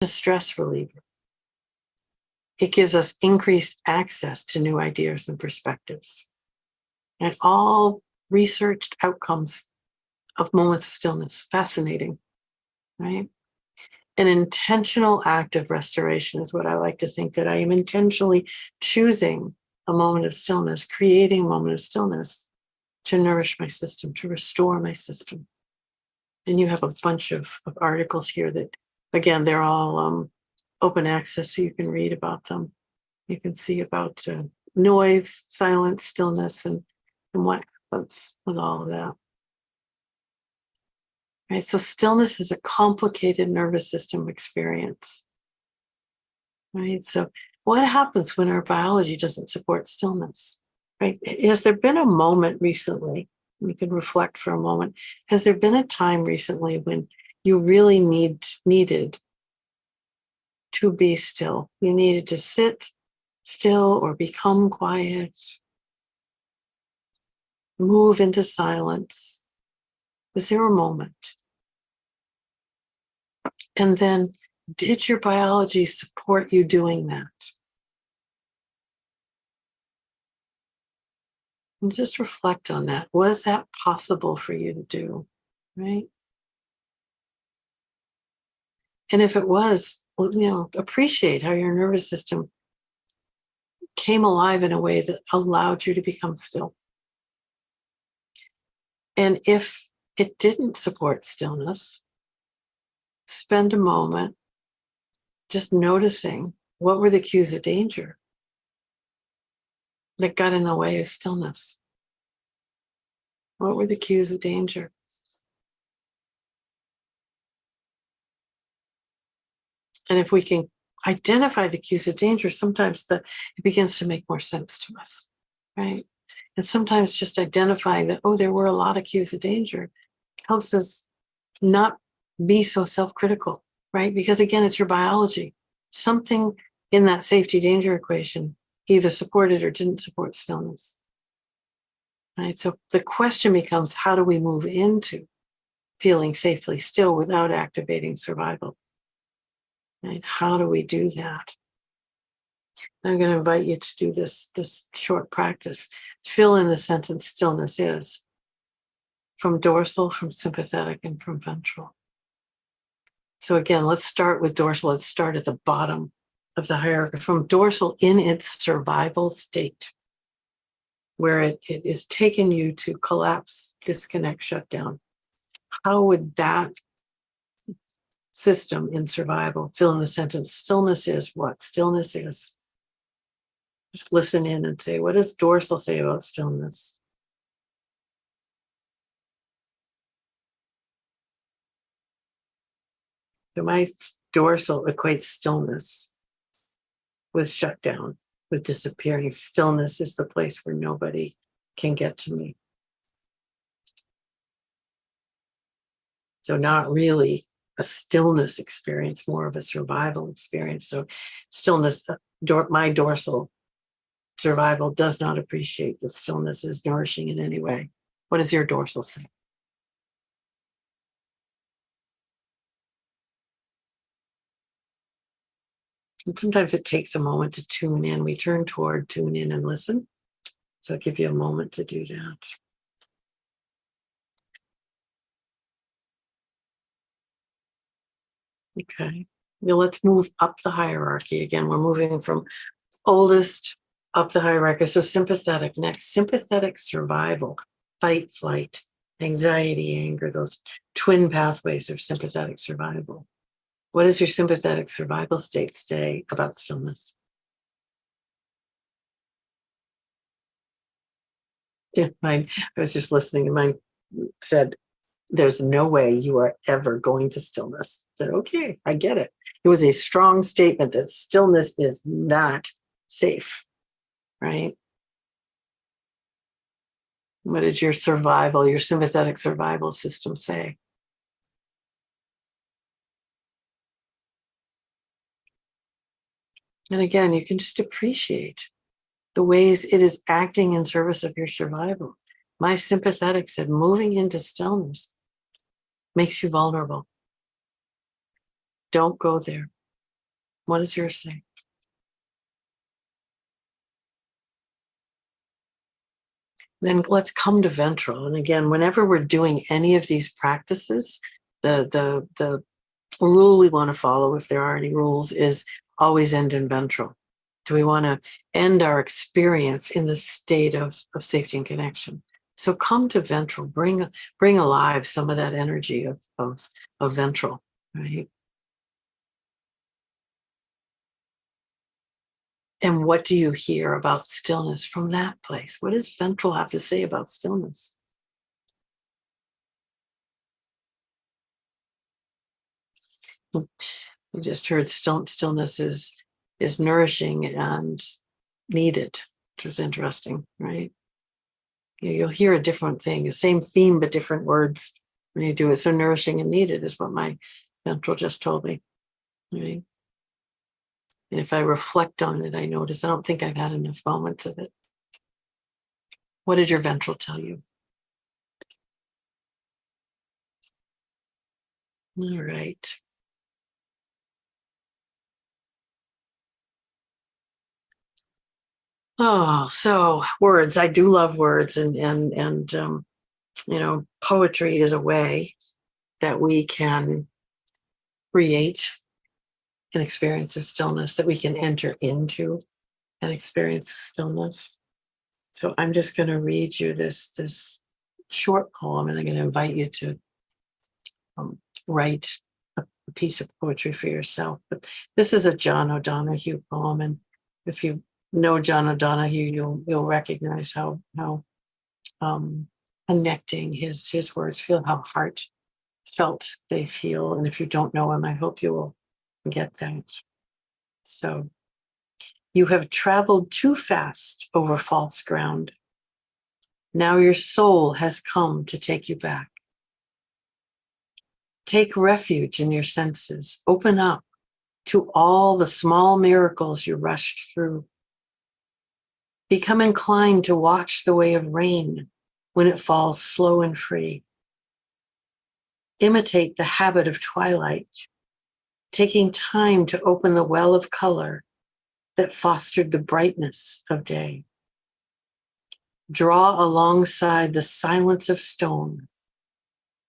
a stress reliever. It gives us increased access to new ideas and perspectives. And all researched outcomes of moments of stillness. Fascinating, right? An intentional act of restoration is what I like to think, that I am intentionally choosing a moment of stillness, creating a moment of stillness to nourish my system, to restore my system. And you have a bunch of articles here that, again, they're all open access, so you can read about them. You can see about noise, silence, stillness, and what happens with all of that. Right, so stillness is a complicated nervous system experience. Right, so what happens when our biology doesn't support stillness? Right, has there been a moment recently? We can reflect for a moment. Has there been a time recently when you really needed to be still? You needed to sit still or become quiet, move into silence. Was there a moment? And then, did your biology support you doing that? And just reflect on that. Was that possible for you to do? Right? And if it was, appreciate how your nervous system came alive in a way that allowed you to become still. And if it didn't support stillness, spend a moment just noticing what were the cues of danger that got in the way of stillness. What were the cues of danger? And if we can identify the cues of danger, sometimes it begins to make more sense to us, right? And sometimes just identifying that, there were a lot of cues of danger, helps us not be so self-critical, right? Because again, it's your biology. Something in that safety danger equation either supported or didn't support stillness, right? So the question becomes, how do we move into feeling safely still without activating survival? Right? How do we do that? I'm going to invite you to do this short practice. Fill in the sentence stillness is from dorsal, from sympathetic, and from ventral. So again, let's start with dorsal. Let's start at the bottom of the hierarchy. From dorsal, in its survival state, where it is taking you to collapse, disconnect, shut down. How would that system in survival fill in the sentence? Stillness is what? Stillness is. Just listen in and say, what does dorsal say about stillness? So my dorsal equates stillness with shutdown, with disappearing. Stillness is the place where nobody can get to me. So not really a stillness experience, more of a survival experience. So stillness, my dorsal survival does not appreciate that stillness is nourishing in any way. What does your dorsal say? And sometimes it takes a moment to tune in. We turn toward tune in and listen. So I'll give you a moment to do that. Okay. Now let's move up the hierarchy. Again, we're moving from oldest up the hierarchy. So sympathetic next. Sympathetic survival, fight, flight, anxiety, anger, those twin pathways of sympathetic survival. What does your sympathetic survival state say about stillness? Yeah, I was just listening, and mine said, there's no way you are ever going to stillness. I said, okay, I get it. It was a strong statement that stillness is not safe, right? What did your sympathetic survival system say? And again, you can just appreciate the ways it is acting in service of your survival. My sympathetic said, moving into stillness makes you vulnerable. Don't go there. What does yours say? Then let's come to ventral. And again, whenever we're doing any of these practices, the rule we want to follow, if there are any rules, is always end in ventral. Do we want to end our experience in the state of safety and connection? So come to ventral, bring alive some of that energy of ventral, right? And what do you hear about stillness from that place? What does ventral have to say about stillness? We just heard stillness is nourishing and needed, which was interesting, right? You'll hear a different thing, the same theme, but different words when you do it. So nourishing and needed is what my ventral just told me, right? And if I reflect on it, I notice I don't think I've had enough moments of it. What did your ventral tell you? All right. Oh, so words. I do love words, and poetry is a way that we can create an experience of stillness, that we can enter into an experience of stillness. So I'm just going to read you this short poem, and I'm going to invite you to write a piece of poetry for yourself. But this is a John O'Donohue poem, and if you know John O'Donohue, you'll recognize how connecting his words feel, how heartfelt they feel. And if you don't know him, I hope you will get that. So, you have traveled too fast over false ground. Now your soul has come to take you back. Take refuge in your senses. Open up to all the small miracles you rushed through. Become inclined to watch the way of rain when it falls slow and free. Imitate the habit of twilight, taking time to open the well of color that fostered the brightness of day. Draw alongside the silence of stone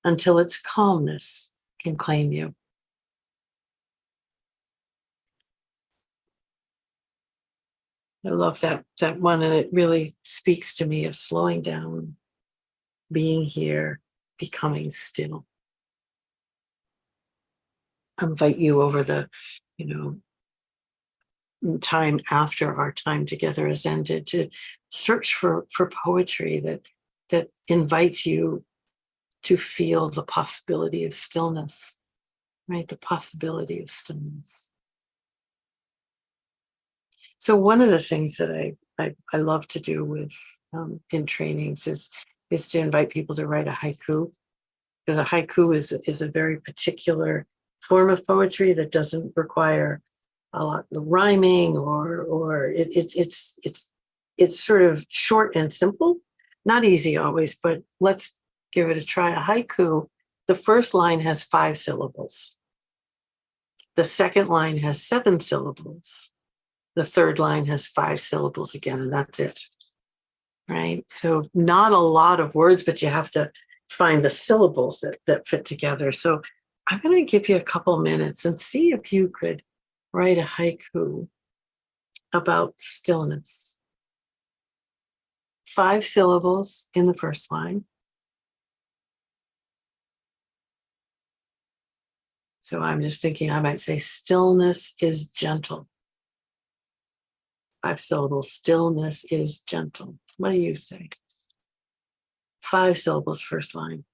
until its calmness can claim you. I love that one, and it really speaks to me of slowing down, being here, becoming still. I invite you over the, time after our time together has ended to search for poetry that invites you to feel the possibility of stillness, right? The possibility of stillness. So one of the things that I love to do with in trainings is to invite people to write a haiku, because a haiku is a very particular form of poetry that doesn't require a lot of rhyming or it's sort of short and simple, not easy always, but let's give it a try. A haiku, the first line has 5 syllables. The second line has 7 syllables. The third line has 5 syllables again, and that's it, right? So not a lot of words, but you have to find the syllables that fit together. So I'm going to give you a couple minutes and see if you could write a haiku about stillness. 5 syllables in the first line. So I'm just thinking I might say stillness is gentle. 5 syllables, stillness is gentle. What do you say? 5 syllables, first line.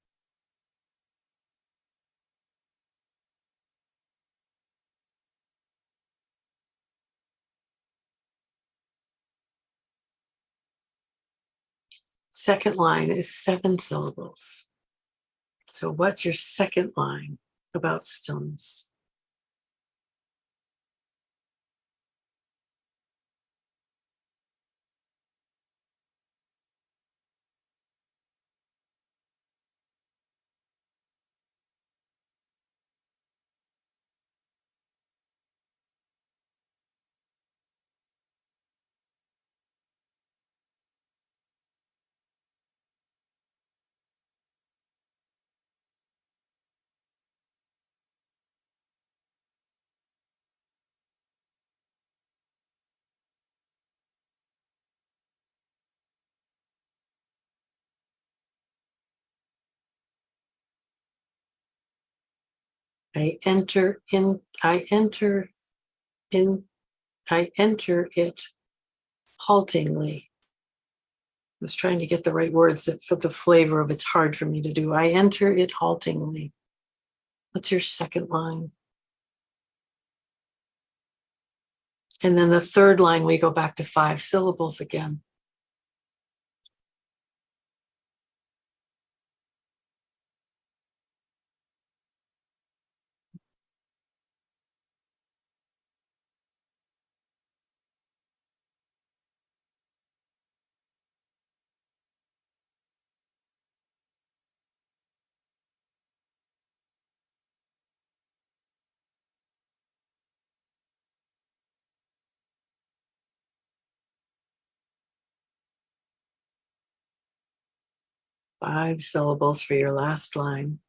Second line is 7 syllables. So what's your second line about stillness? I enter it haltingly. I was trying to get the right words that for the flavor of it's hard for me to do. I enter it haltingly. What's your second line? And then the third line, we go back to 5 syllables again. Five syllables for your last line.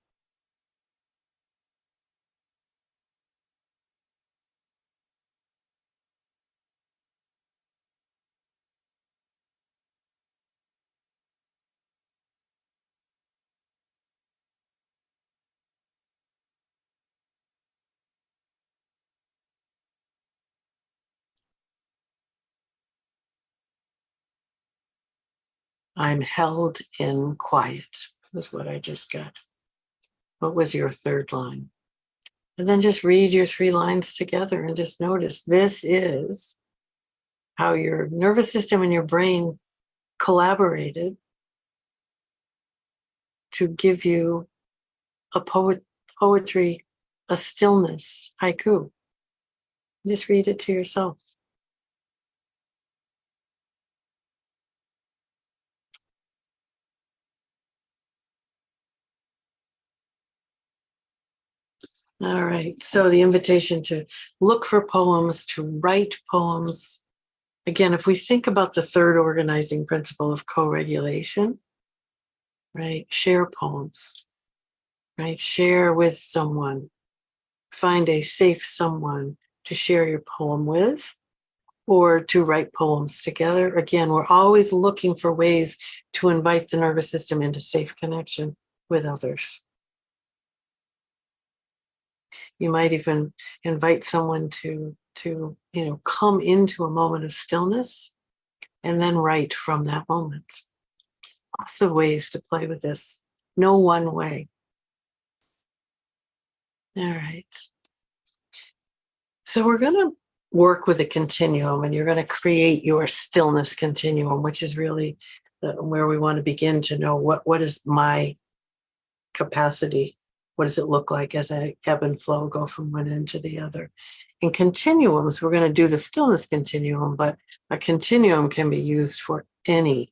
I'm held in quiet, is what I just got. What was your third line? And then just read your 3 lines together and just notice this is how your nervous system and your brain collaborated to give you a poetry, a stillness, haiku. Just read it to yourself. All right. So the invitation to look for poems, to write poems. Again, if we think about the third organizing principle of co-regulation, right? Share poems, right? Share with someone. Find a safe someone to share your poem with or to write poems together. Again, we're always looking for ways to invite the nervous system into safe connection with others. You might even invite someone to come into a moment of stillness and then write from that moment. Lots of ways to play with this. No one way. All right. So we're going to work with a continuum, and you're going to create your stillness continuum, which is really where we want to begin to know what is my capacity. What does it look like as I ebb and flow, go from one end to the other? In continuums, we're going to do the stillness continuum, but a continuum can be used for any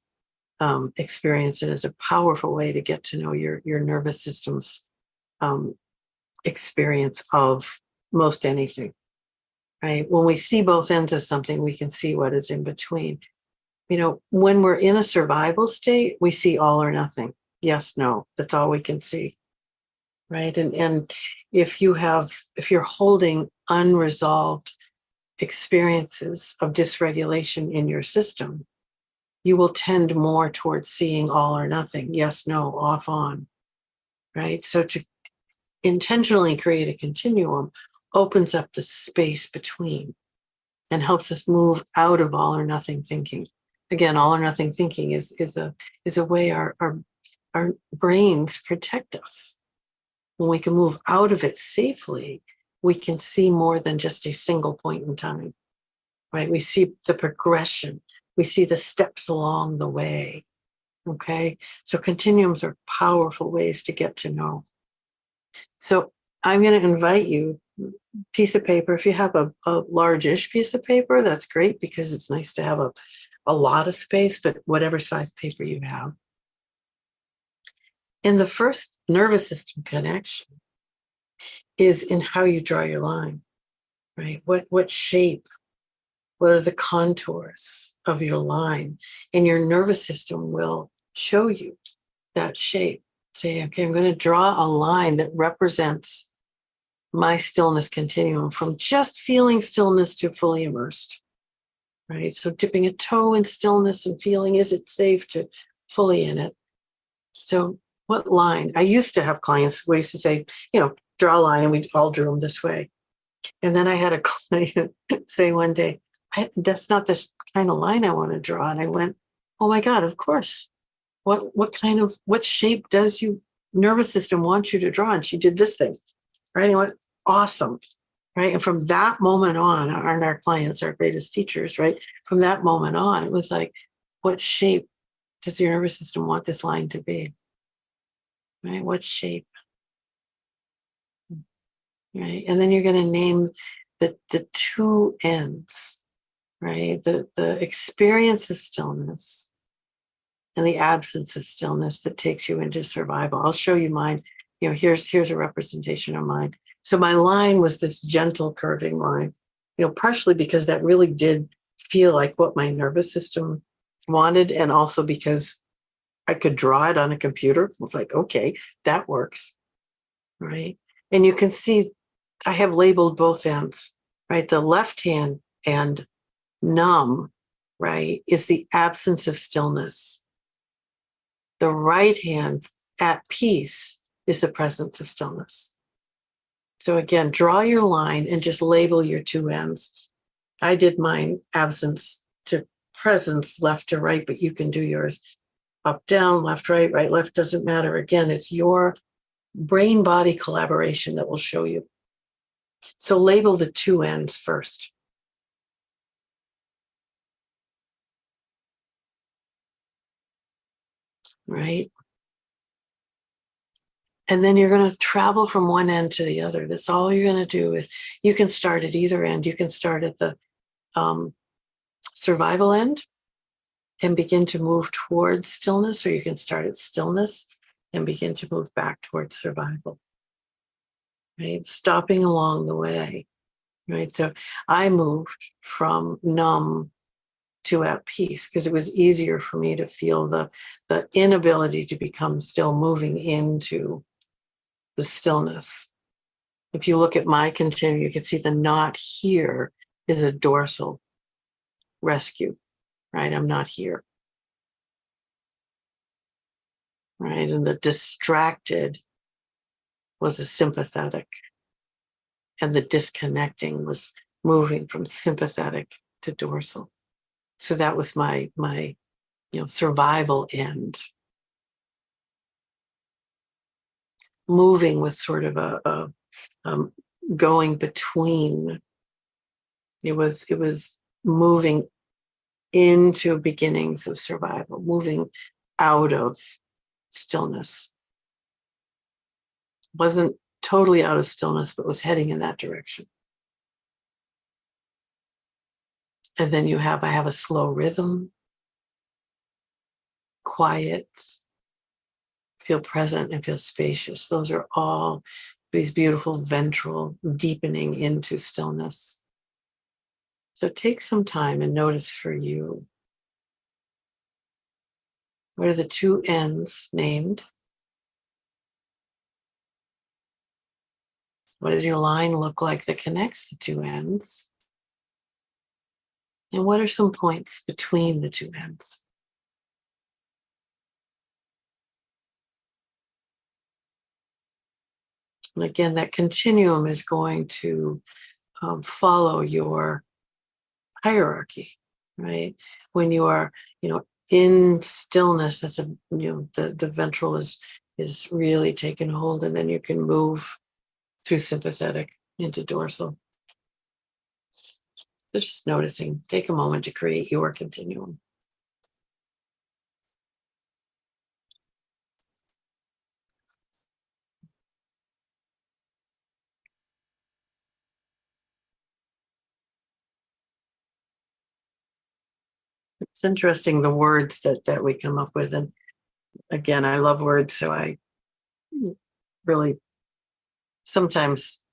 experience. It is a powerful way to get to know your nervous system's experience of most anything, right? When we see both ends of something, we can see what is in between. When we're in a survival state, we see all or nothing. Yes, no, that's all we can see. Right. And if you're holding unresolved experiences of dysregulation in your system, you will tend more towards seeing all or nothing. Yes, no, off, on. Right. So to intentionally create a continuum opens up the space between and helps us move out of all or nothing thinking. Again, all or nothing thinking is a way our brains protect us. When we can move out of it safely, we can see more than just a single point in time, right? We see the progression. We see the steps along the way, okay? So continuums are powerful ways to get to know. So I'm going to invite you, piece of paper. If you have a large-ish piece of paper, that's great because it's nice to have a lot of space, but whatever size paper you have. And the first nervous system connection is in how you draw your line, right? What shape, what are the contours of your line? And your nervous system will show you that shape. Say, okay, I'm going to draw a line that represents my stillness continuum from just feeling stillness to fully immersed, right? So dipping a toe in stillness and feeling, is it safe to fully in it? So what line? I used to have clients who used to say, draw a line, and we all drew them this way. And then I had a client say one day, that's not this kind of line I want to draw. And I went, oh my God, of course. What shape does your nervous system want you to draw? And she did this thing, right? And I went, awesome, right? And from that moment on, our clients, our greatest teachers, right? From that moment on, it was like, what shape does your nervous system want this line to be? Right? What shape? Right? And then you're going to name the two ends, right? The experience of stillness and the absence of stillness that takes you into survival. I'll show you mine. Here's a representation of mine. So my line was this gentle curving line, partially because that really did feel like what my nervous system wanted, and also because I could draw it on a computer. It was like, okay, that works, right? And you can see I have labeled both ends, right? The left hand and numb, right, is the absence of stillness. The right hand, at peace, is the presence of stillness. So again, draw your line and just label your two ends. I did mine absence to presence, left to right, but you can do yours up, down, left, right, right, left, doesn't matter. Again, it's your brain-body collaboration that will show you. So label the two ends first. Right? And then you're going to travel from one end to the other. That's all you're going to do. Is you can start at either end. You can start at the survival end and begin to move towards stillness, or you can start at stillness and begin to move back towards survival. Right? Stopping along the way. Right? So I moved from numb to at peace because it was easier for me to feel the inability to become still, moving into the stillness. If you look at my continuum, you can see the not here is a dorsal rescue, right? I'm not here, right? And the distracted was a sympathetic, and the disconnecting was moving from sympathetic to dorsal. So that was my survival end. Moving was sort of a going between. It was moving into beginnings of survival, moving out of stillness. Wasn't totally out of stillness, but was heading in that direction. And then I have a slow rhythm, quiet, feel present, and feel spacious. Those are all these beautiful ventral deepening into stillness. So take some time and notice for you, what are the two ends named? What does your line look like that connects the two ends? And what are some points between the two ends? And again, that continuum is going to follow your hierarchy, right? When you are, in stillness, that's the ventral is really taking hold, and then you can move through sympathetic into dorsal. So just noticing, take a moment to create your continuum. It's interesting, the words that we come up with. And again, I love words, so I really sometimes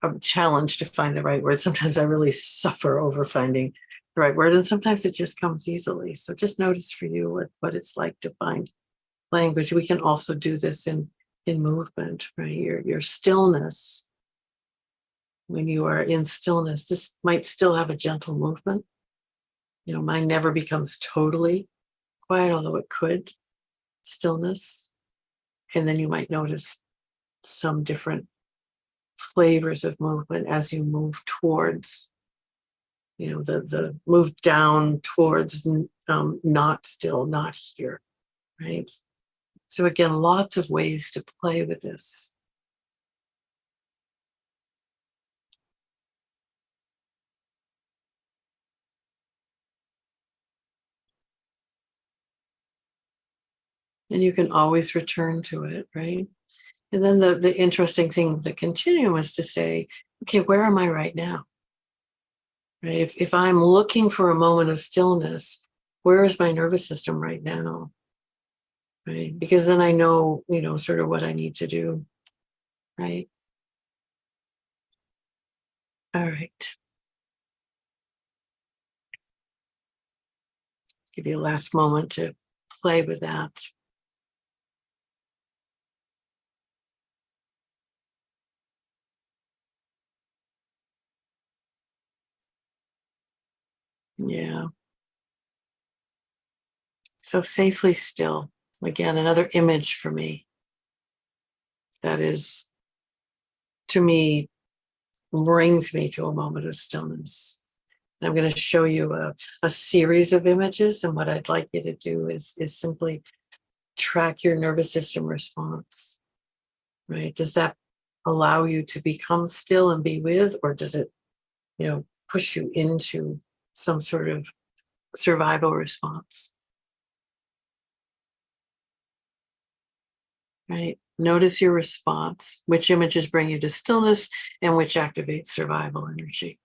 I'm challenged to find the right word. Sometimes I really suffer over finding the right word, and sometimes it just comes easily. So just notice for you what it's like to find language. We can also do this in movement, right? Your stillness. When you are in stillness, this might still have a gentle movement. Mine never becomes totally quiet, although it could. Stillness. And then you might notice some different flavors of movement as you move towards, the move down towards not still, not here, right? So again, lots of ways to play with this. And you can always return to it, right? And then the interesting thing with the continuum is to say, okay, where am I right now? Right? If I'm looking for a moment of stillness, where is my nervous system right now? Right? Because then I know, sort of what I need to do. Right? All right. Let's give you a last moment to play with that. Yeah. So safely still. Again, another image for me that is, to me, brings me to a moment of stillness. And I'm going to show you a series of images. And what I'd like you to do is simply track your nervous system response, right? Does that allow you to become still and be with, or does it, push you into some sort of survival response, right? Notice your response, which images bring you to stillness and which activates survival energy.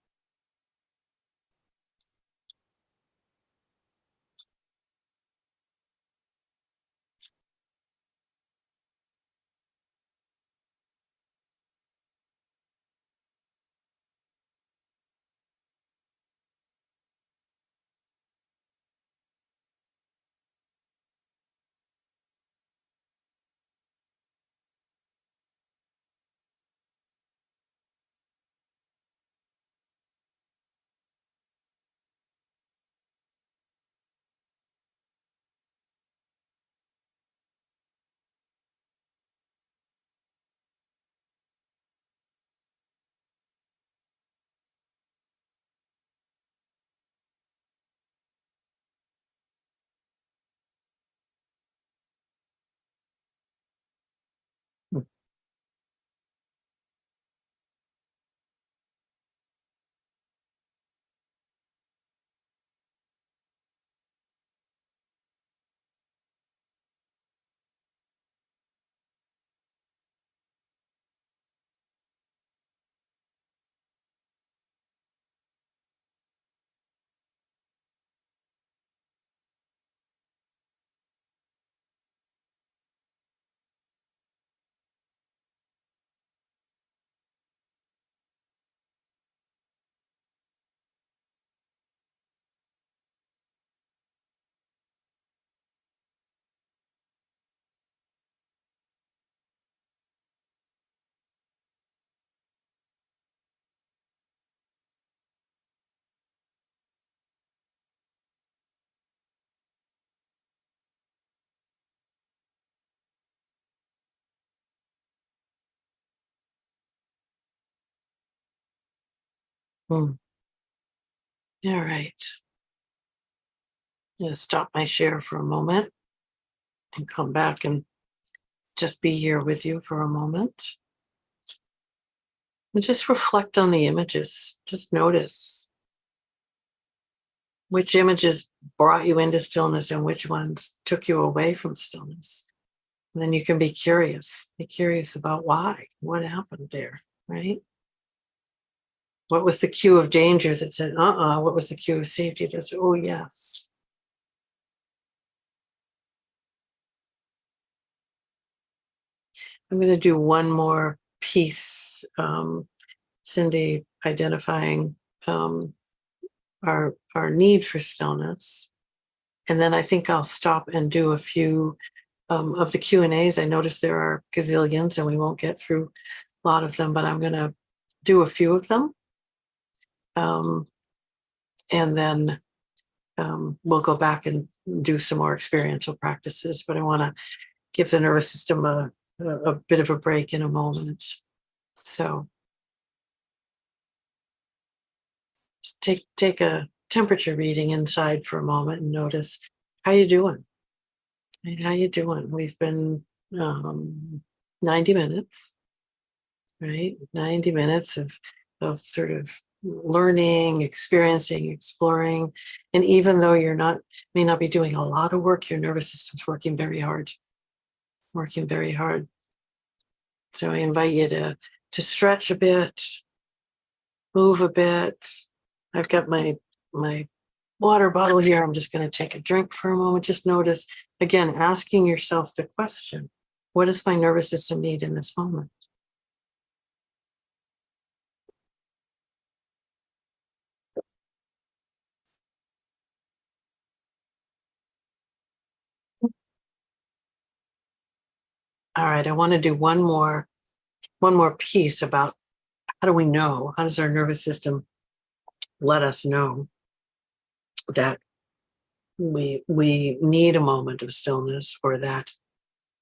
Hmm. All right. I'm going to stop my share for a moment and come back and just be here with you for a moment. And just reflect on the images. Just notice which images brought you into stillness and which ones took you away from stillness. And then you can be curious. Be curious about why. What happened there, right? What was the cue of danger that said, what was the cue of safety that said, oh, yes. I'm going to do one more piece, Cindy, identifying our need for stillness. And then I think I'll stop and do a few of the Q&As. I noticed there are gazillions and we won't get through a lot of them, but I'm going to do a few of them. And then we'll go back and do some more experiential practices. But I want to give the nervous system a bit of a break in a moment. So Just take a temperature reading inside for a moment and notice how you doing. Right? How you doing? We've been 90 minutes, right? 90 minutes of sort of learning, experiencing, exploring. And even though may not be doing a lot of work, your nervous system's working very hard, working very hard. So I invite you to stretch a bit, move a bit. I've got my water bottle here. I'm just going to take a drink for a moment. Just notice, again, asking yourself the question, what does my nervous system need in this moment? All right, I want to do one more piece about how do we know? How does our nervous system let us know that we need a moment of stillness, or that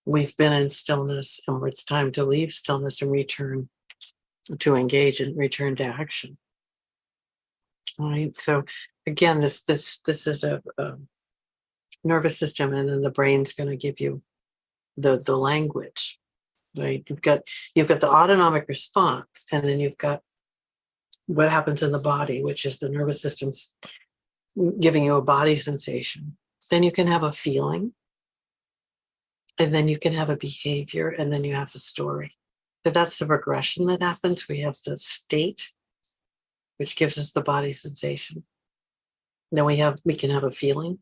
we've been in stillness and it's time to leave stillness and return to engage and return to action? All right. So again, this is a nervous system, and then the brain's going to give you the language. Right. You've got the autonomic response, and then you've got what happens in the body, which is the nervous system's giving you a body sensation. Then you can have a feeling, and then you can have a behavior, and then you have the story. But that's the progression that happens. We have the state, which gives us the body sensation. Then we can have a feeling,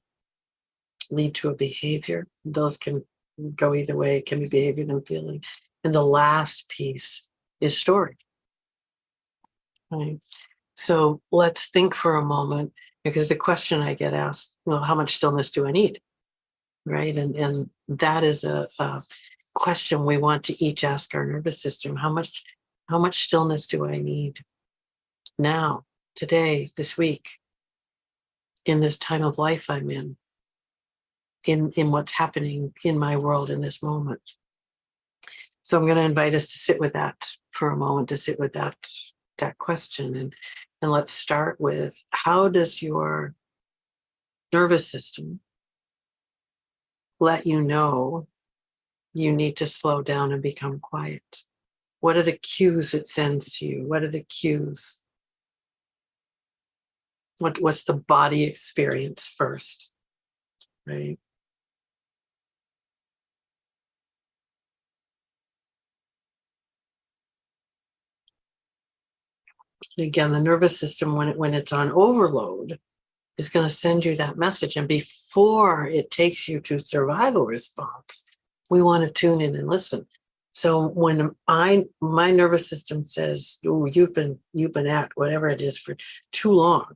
lead to a behavior. Those can go either way. It can be behavior and feeling. And the last piece is story. Right. So let's think for a moment, because the question I get asked, well, how much stillness do I need? Right. And that is a question we want to each ask our nervous system. How much stillness do I need now, today, this week, in this time of life I'm in what's happening in my world in this moment? So I'm going to invite us to sit with that for a moment, to sit with that question. And let's start with, how does your nervous system let you know you need to slow down and become quiet? What are the cues it sends to you? What are the cues? What's the body experience first, right? And again, the nervous system, when it's on overload, is going to send you that message. And before it takes you to survival response, we want to tune in and listen. So when my nervous system says, "Oh, you've been at whatever it is for too long,"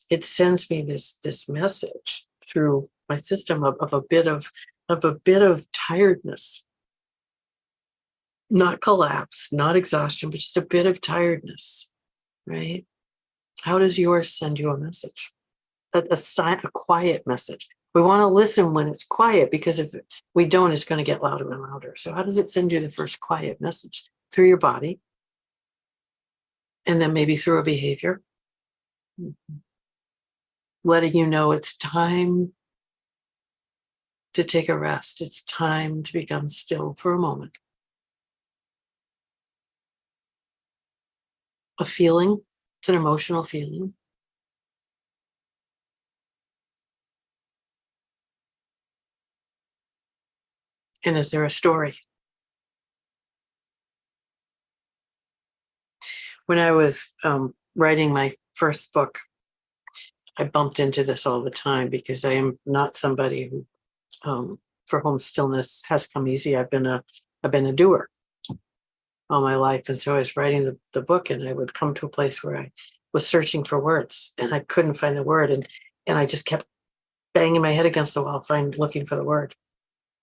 it sends me this message through my system of a bit of tiredness, not collapse, not exhaustion, but just a bit of tiredness, right? How does yours send you a message? A quiet message. We want to listen when it's quiet, because if we don't, it's going to get louder and louder. So how does it send you the first quiet message? Through your body, and then maybe through a behavior, letting you know it's time to take a rest. It's time to become still for a moment. A feeling, it's an emotional feeling. And is there a story? When I was writing my first book, I bumped into this all the time, because I am not somebody who, for whom stillness has come easy. I've been a doer all my life. And so I was writing the book, and I would come to a place where I was searching for words, and I couldn't find the word. And I just kept banging my head against the wall, looking for the word.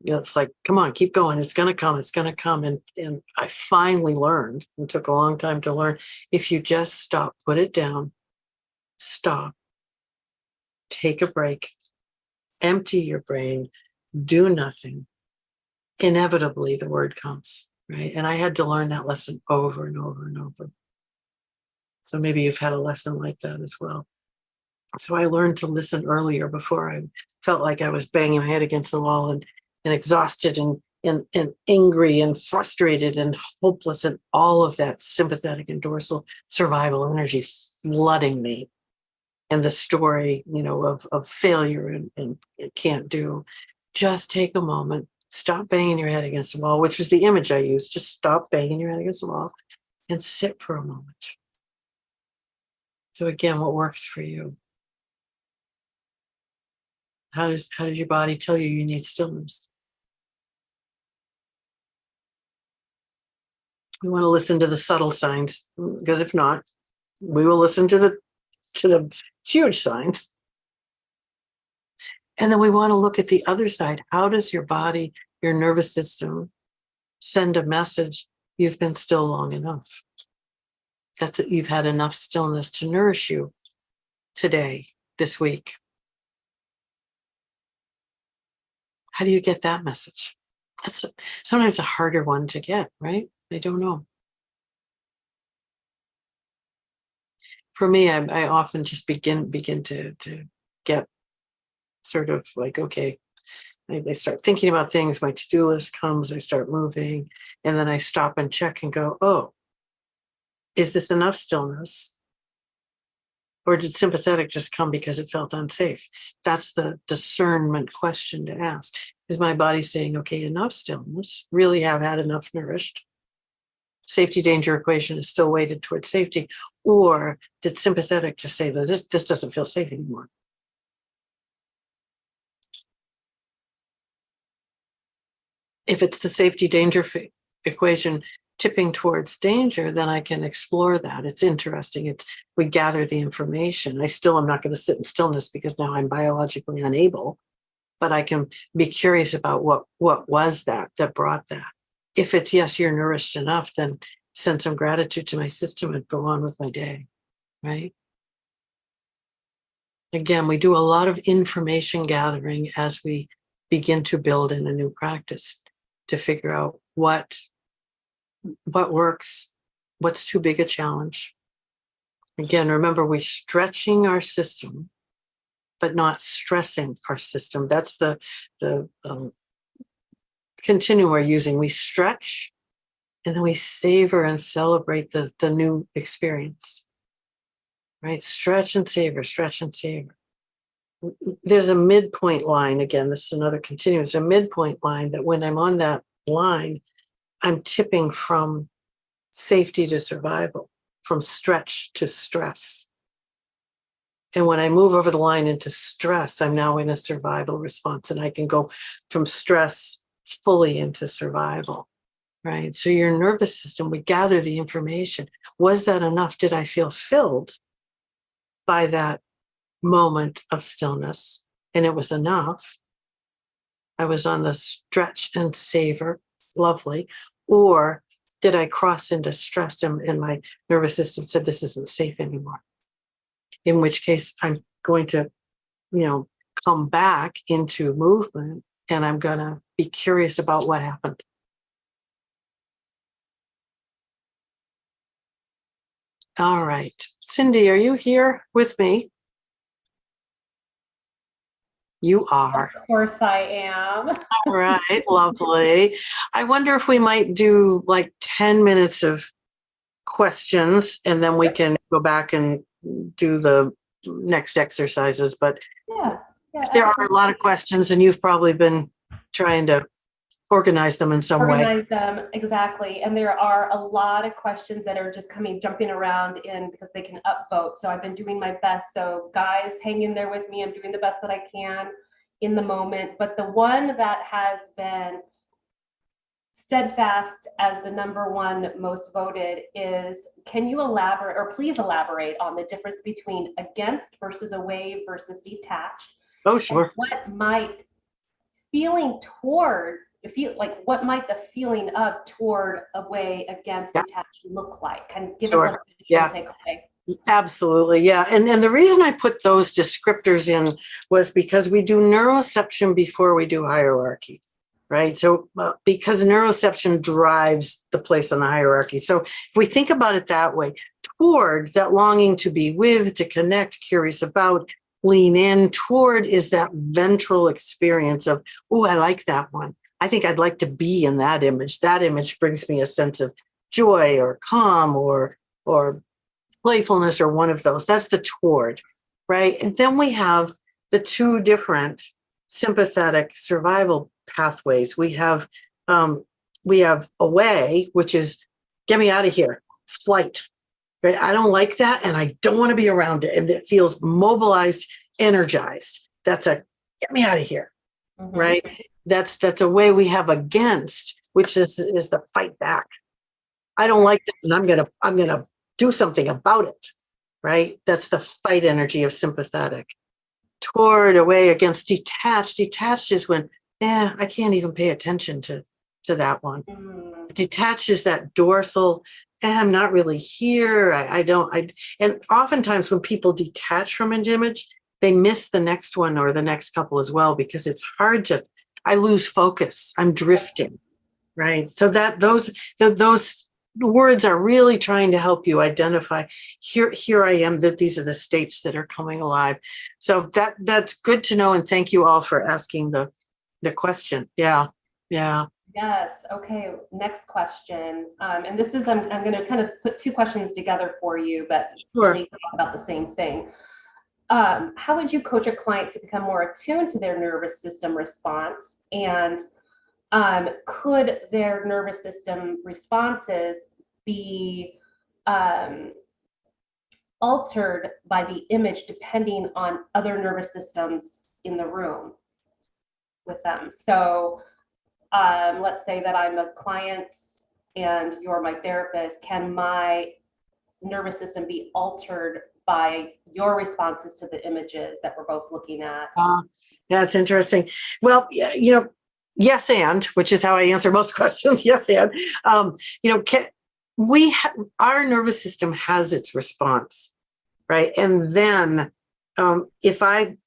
It's like, come on, keep going. It's going to come. It's going to come. And I finally learned, and took a long time to learn, if you just stop, put it down, stop, take a break, empty your brain, do nothing, inevitably the word comes, right? And I had to learn that lesson over and over and over. So maybe you've had a lesson like that as well. So I learned to listen earlier before I felt like I was banging my head against the wall and exhausted and angry and frustrated and hopeless, and all of that sympathetic and dorsal survival energy flooding me. And the story, of failure and it can't do. Just take a moment, stop banging your head against the wall, which was the image I used. Just stop banging your head against the wall and sit for a moment. So again, what works for you? How does your body tell you need stillness? We want to listen to the subtle signs, because if not, we will listen to the huge signs. And then we want to look at the other side. How does your body, your nervous system, send a message? You've been still long enough. That's it. You've had enough stillness to nourish you today, this week. How do you get that message? That's sometimes a harder one to get, right? I don't know. For me, I often just begin to get sort of like, okay, I start thinking about things, my to-do list comes, I start moving, and then I stop and check and go, oh, is this enough stillness? Or did sympathetic just come because it felt unsafe? That's the discernment question to ask. Is my body saying, okay, enough stillness, really have had enough nourished? Safety danger equation is still weighted towards safety. Or did sympathetic just say that this doesn't feel safe anymore? If it's the safety danger equation tipping towards danger, then I can explore that. It's interesting. We gather the information. I still am not going to sit in stillness because now I'm biologically unable, but I can be curious about what was that brought that. If it's yes, you're nourished enough, then send some gratitude to my system and go on with my day, right? Again, we do a lot of information gathering as we begin to build in a new practice to figure out what works, what's too big a challenge. Again, remember, we're stretching our system, but not stressing our system. That's the continuum we're using. We stretch, and then we savor and celebrate the new experience, right? Stretch and savor, stretch and savor. There's a midpoint line. Again, this is another continuum. There's a midpoint line that when I'm on that line, I'm tipping from safety to survival, from stretch to stress. And when I move over the line into stress, I'm now in a survival response, and I can go from stress fully into survival, right? So your nervous system, we gather the information. Was that enough? Did I feel filled by that moment of stillness? And it was enough. I was on the stretch and savor, lovely. Or did I cross into stress and my nervous system said this isn't safe anymore? In which case I'm going to, come back into movement, and I'm going to be curious about what happened. All right. Cindy, are you here with me? You are. Of course I am. All right, lovely. I wonder if we might do like 10 minutes of questions, and then we can go back and do the next exercises. But Yeah, there are a lot of questions, and you've probably been trying to organize them in some way. Organize them, exactly. And there are a lot of questions that are just jumping around in because they can upvote. So I've been doing my best. So guys, hang in there with me. I'm doing the best that I can in the moment. But the one that has been steadfast as the number one most voted is, can you elaborate, or please elaborate on the difference between against versus away versus detached? Oh, sure. What might what might the feeling of toward, away, against, detached look like? Can give us a takeaway. Absolutely. Yeah. And the reason I put those descriptors in was because we do neuroception before we do hierarchy, right? So because neuroception drives the place on the hierarchy. So if we think about it that way, toward, that longing to be with, to connect, curious about, lean in toward, is that ventral experience of, oh, I like that one. I think I'd like to be in that image. That image brings me a sense of joy or calm or playfulness, or one of those. That's the toward, right? And then we have the two different sympathetic survival pathways. We have away, which is get me out of here, flight, right? I don't like that, and I don't want to be around it, and it feels mobilized, energized. That's a get me out of here, right? That's a way. We have against, which is the fight back. I don't like that, and I'm gonna do something about it, right? That's the fight energy of sympathetic. Toward, away, against, detached. Detached is when, I can't even pay attention to that one. Detached is that dorsal, I'm not really here. And oftentimes when people detach from an image, they miss the next one or the next couple as well, because it's hard I lose focus. I'm drifting, right? So that those words are really trying to help you identify, here I am, that these are the states that are coming alive. So that's good to know. And thank you all for asking the question. Yeah. Yes. Okay. Next question. And this is, I'm going to kind of put two questions together for you, but Sure. really talk about the same thing. How would you coach a client to become more attuned to their nervous system response? And could their nervous system responses be altered by the image depending on other nervous systems in the room with them? So let's say that I'm a client and you're my therapist. Can my nervous system be altered by your responses to the images that we're both looking at? That's interesting. Well, yes, and, which is how I answer most questions. Yes, and, our nervous system has its response, right? And then if I'm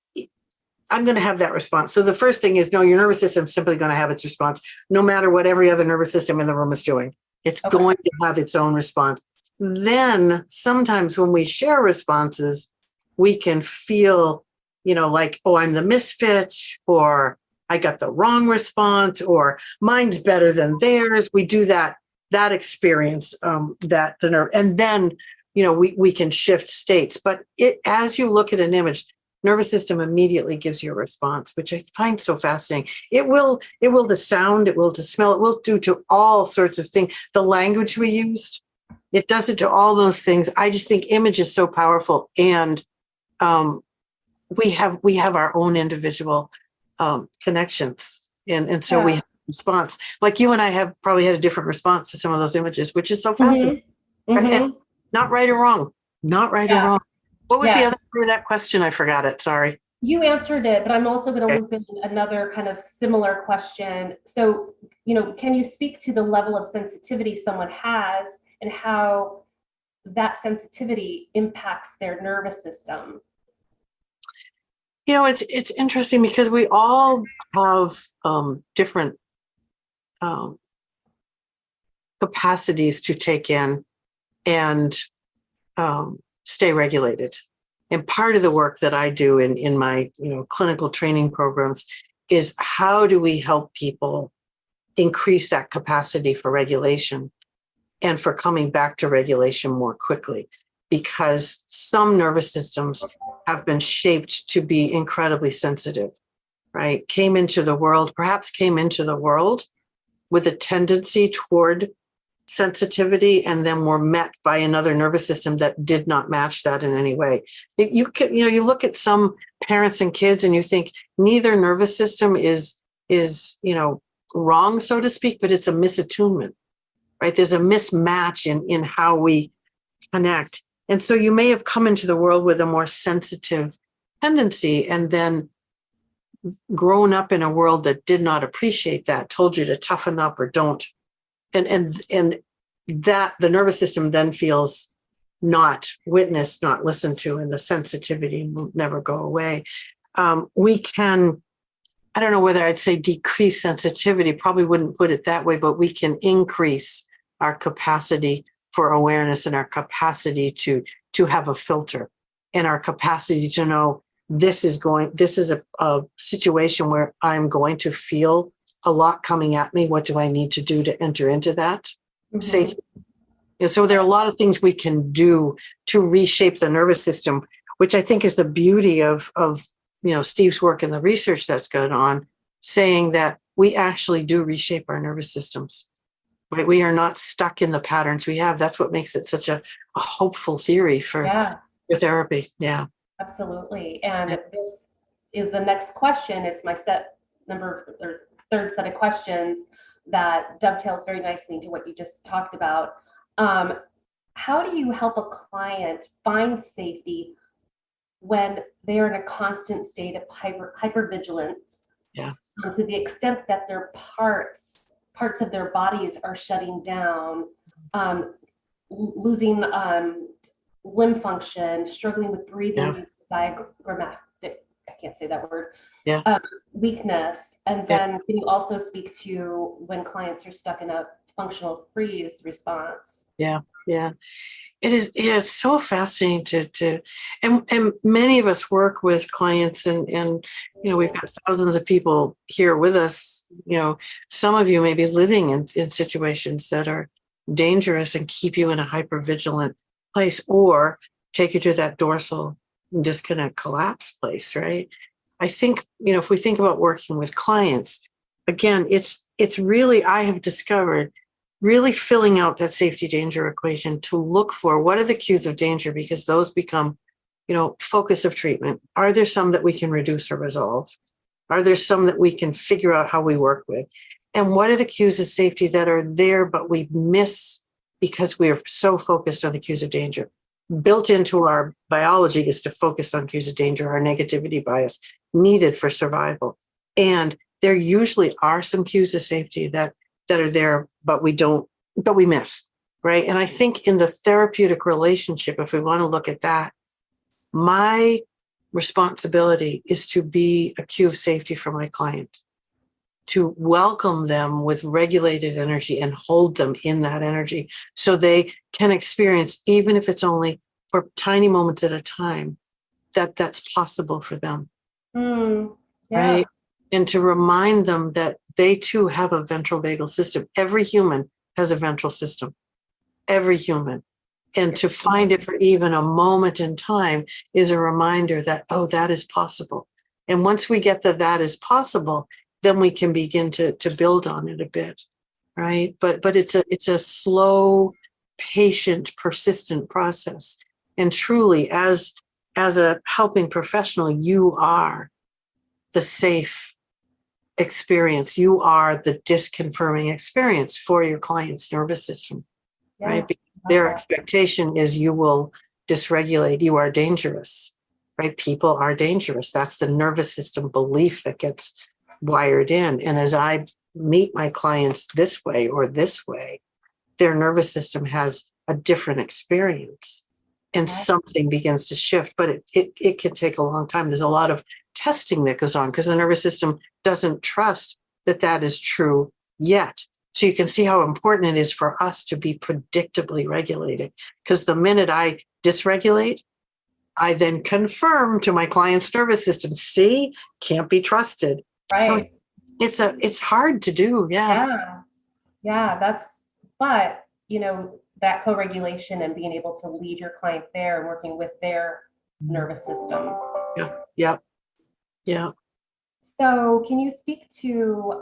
going to have that response. So the first thing is, no, your nervous system is simply going to have its response, no matter what every other nervous system in the room is doing. It's going to have its own response. Then sometimes when we share responses, we can feel, like, oh, I'm the misfit, or I got the wrong response, or mine's better than theirs. We do that experience, that the nerve, and then, we can shift states. But as you look at an image, nervous system immediately gives you a response, which I find so fascinating. It will to sound, it will to smell, it will do to all sorts of things. The language we used, it does it to all those things. I just think image is so powerful, and we have our own individual connections, and so we have a response. Like you and I have probably had a different response to some of those images, which is so fascinating. And not right or wrong. Not right or wrong. What was the other part of that question? I forgot it. Sorry. You answered it, but I'm also going to loop in another kind of similar question. So, can you speak to the level of sensitivity someone has and how that sensitivity impacts their nervous system? It's interesting because we all have different capacities to take in and stay regulated. And part of the work that I do in my clinical training programs is, how do we help people increase that capacity for regulation and for coming back to regulation more quickly? Because some nervous systems have been shaped to be incredibly sensitive, right? Perhaps came into the world with a tendency toward sensitivity, and then were met by another nervous system that did not match that in any way. You look at some parents and kids and you think neither nervous system is wrong, so to speak, but it's a misattunement, right? There's a mismatch in how we connect. And so you may have come into the world with a more sensitive tendency, and then grown up in a world that did not appreciate that, told you to toughen up or don't. And that the nervous system then feels not witnessed, not listened to, and the sensitivity will never go away. We can, I don't know whether I'd say decrease sensitivity, probably wouldn't put it that way, but we can increase our capacity for awareness and our capacity to have a filter and our capacity to know this is a situation where I'm going to feel a lot coming at me. What do I need to do to enter into that safety? And so there are a lot of things we can do to reshape the nervous system, which I think is the beauty of Steve's work and the research that's going on, saying that we actually do reshape our nervous systems. Right? We are not stuck in the patterns we have. That's what makes it such a hopeful theory for therapy. Yeah. Absolutely. And this is the next question. It's my third set of questions that dovetails very nicely into what you just talked about. How do you help a client find safety when they're in a constant state of hypervigilance? Yeah. To the extent that their parts of their bodies are shutting down, losing limb function, struggling with breathing, diagrammatic, I can't say that word, weakness. And then can you also speak to when clients are stuck in a functional freeze response? Yeah. It is so fascinating and many of us work with clients and we've got thousands of people here with us. Some of you may be living in situations that are dangerous and keep you in a hypervigilant place or take you to that dorsal disconnect collapse place, right? I think, if we think about working with clients, again, it's really, I have discovered, really filling out that safety danger equation to look for what are the cues of danger, because those become, focus of treatment. Are there some that we can reduce or resolve? Are there some that we can figure out how we work with? And what are the cues of safety that are there, but we miss because we are so focused on the cues of danger? Built into our biology is to focus on cues of danger, our negativity bias needed for survival. And there usually are some cues of safety that are there, but we miss, right? And I think in the therapeutic relationship, if we want to look at that, my responsibility is to be a cue of safety for my client, to welcome them with regulated energy and hold them in that energy so they can experience, even if it's only for tiny moments at a time, that's possible for them. Right? And to remind them that they too have a ventral vagal system. Every human has a ventral system. Every human. And to find it for even a moment in time is a reminder that, oh, that is possible. And once we get that is possible, then we can begin to build on it a bit, right? But it's a slow, patient, persistent process. And truly, as a helping professional, you are the safe experience. You are the disconfirming experience for your client's nervous system, right? Because their expectation is you will dysregulate. You are dangerous, right? People are dangerous. That's the nervous system belief that gets wired in. And as I meet my clients this way or this way, their nervous system has a different experience and something begins to shift, but it can take a long time. There's a lot of testing that goes on because the nervous system doesn't trust that is true yet. So you can see how important it is for us to be predictably regulated, because the minute I dysregulate, I then confirm to my client's nervous system, see, can't be trusted. Right. So it's hard to do. Yeah. But that co-regulation and being able to lead your client there and working with their nervous system. Yeah. So can you speak to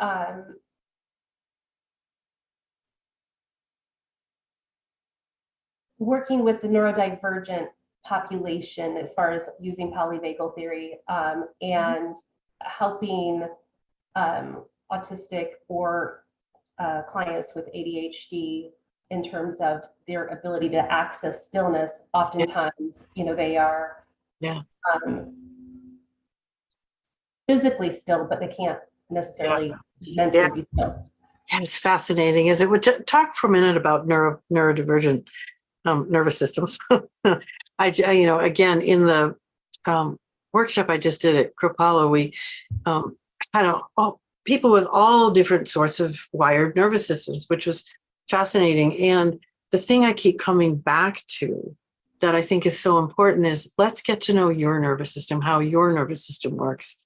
working with the neurodivergent population as far as using polyvagal theory and helping autistic or clients with ADHD in terms of their ability to access stillness? Oftentimes, they are physically still, but they can't necessarily mentally be still. It's fascinating. As it would talk for a minute about neurodivergent nervous systems. Again, in the workshop I just did at Kripalu, we had people with all different sorts of wired nervous systems, which was fascinating. And the thing I keep coming back to that I think is so important is let's get to know your nervous system, how your nervous system works.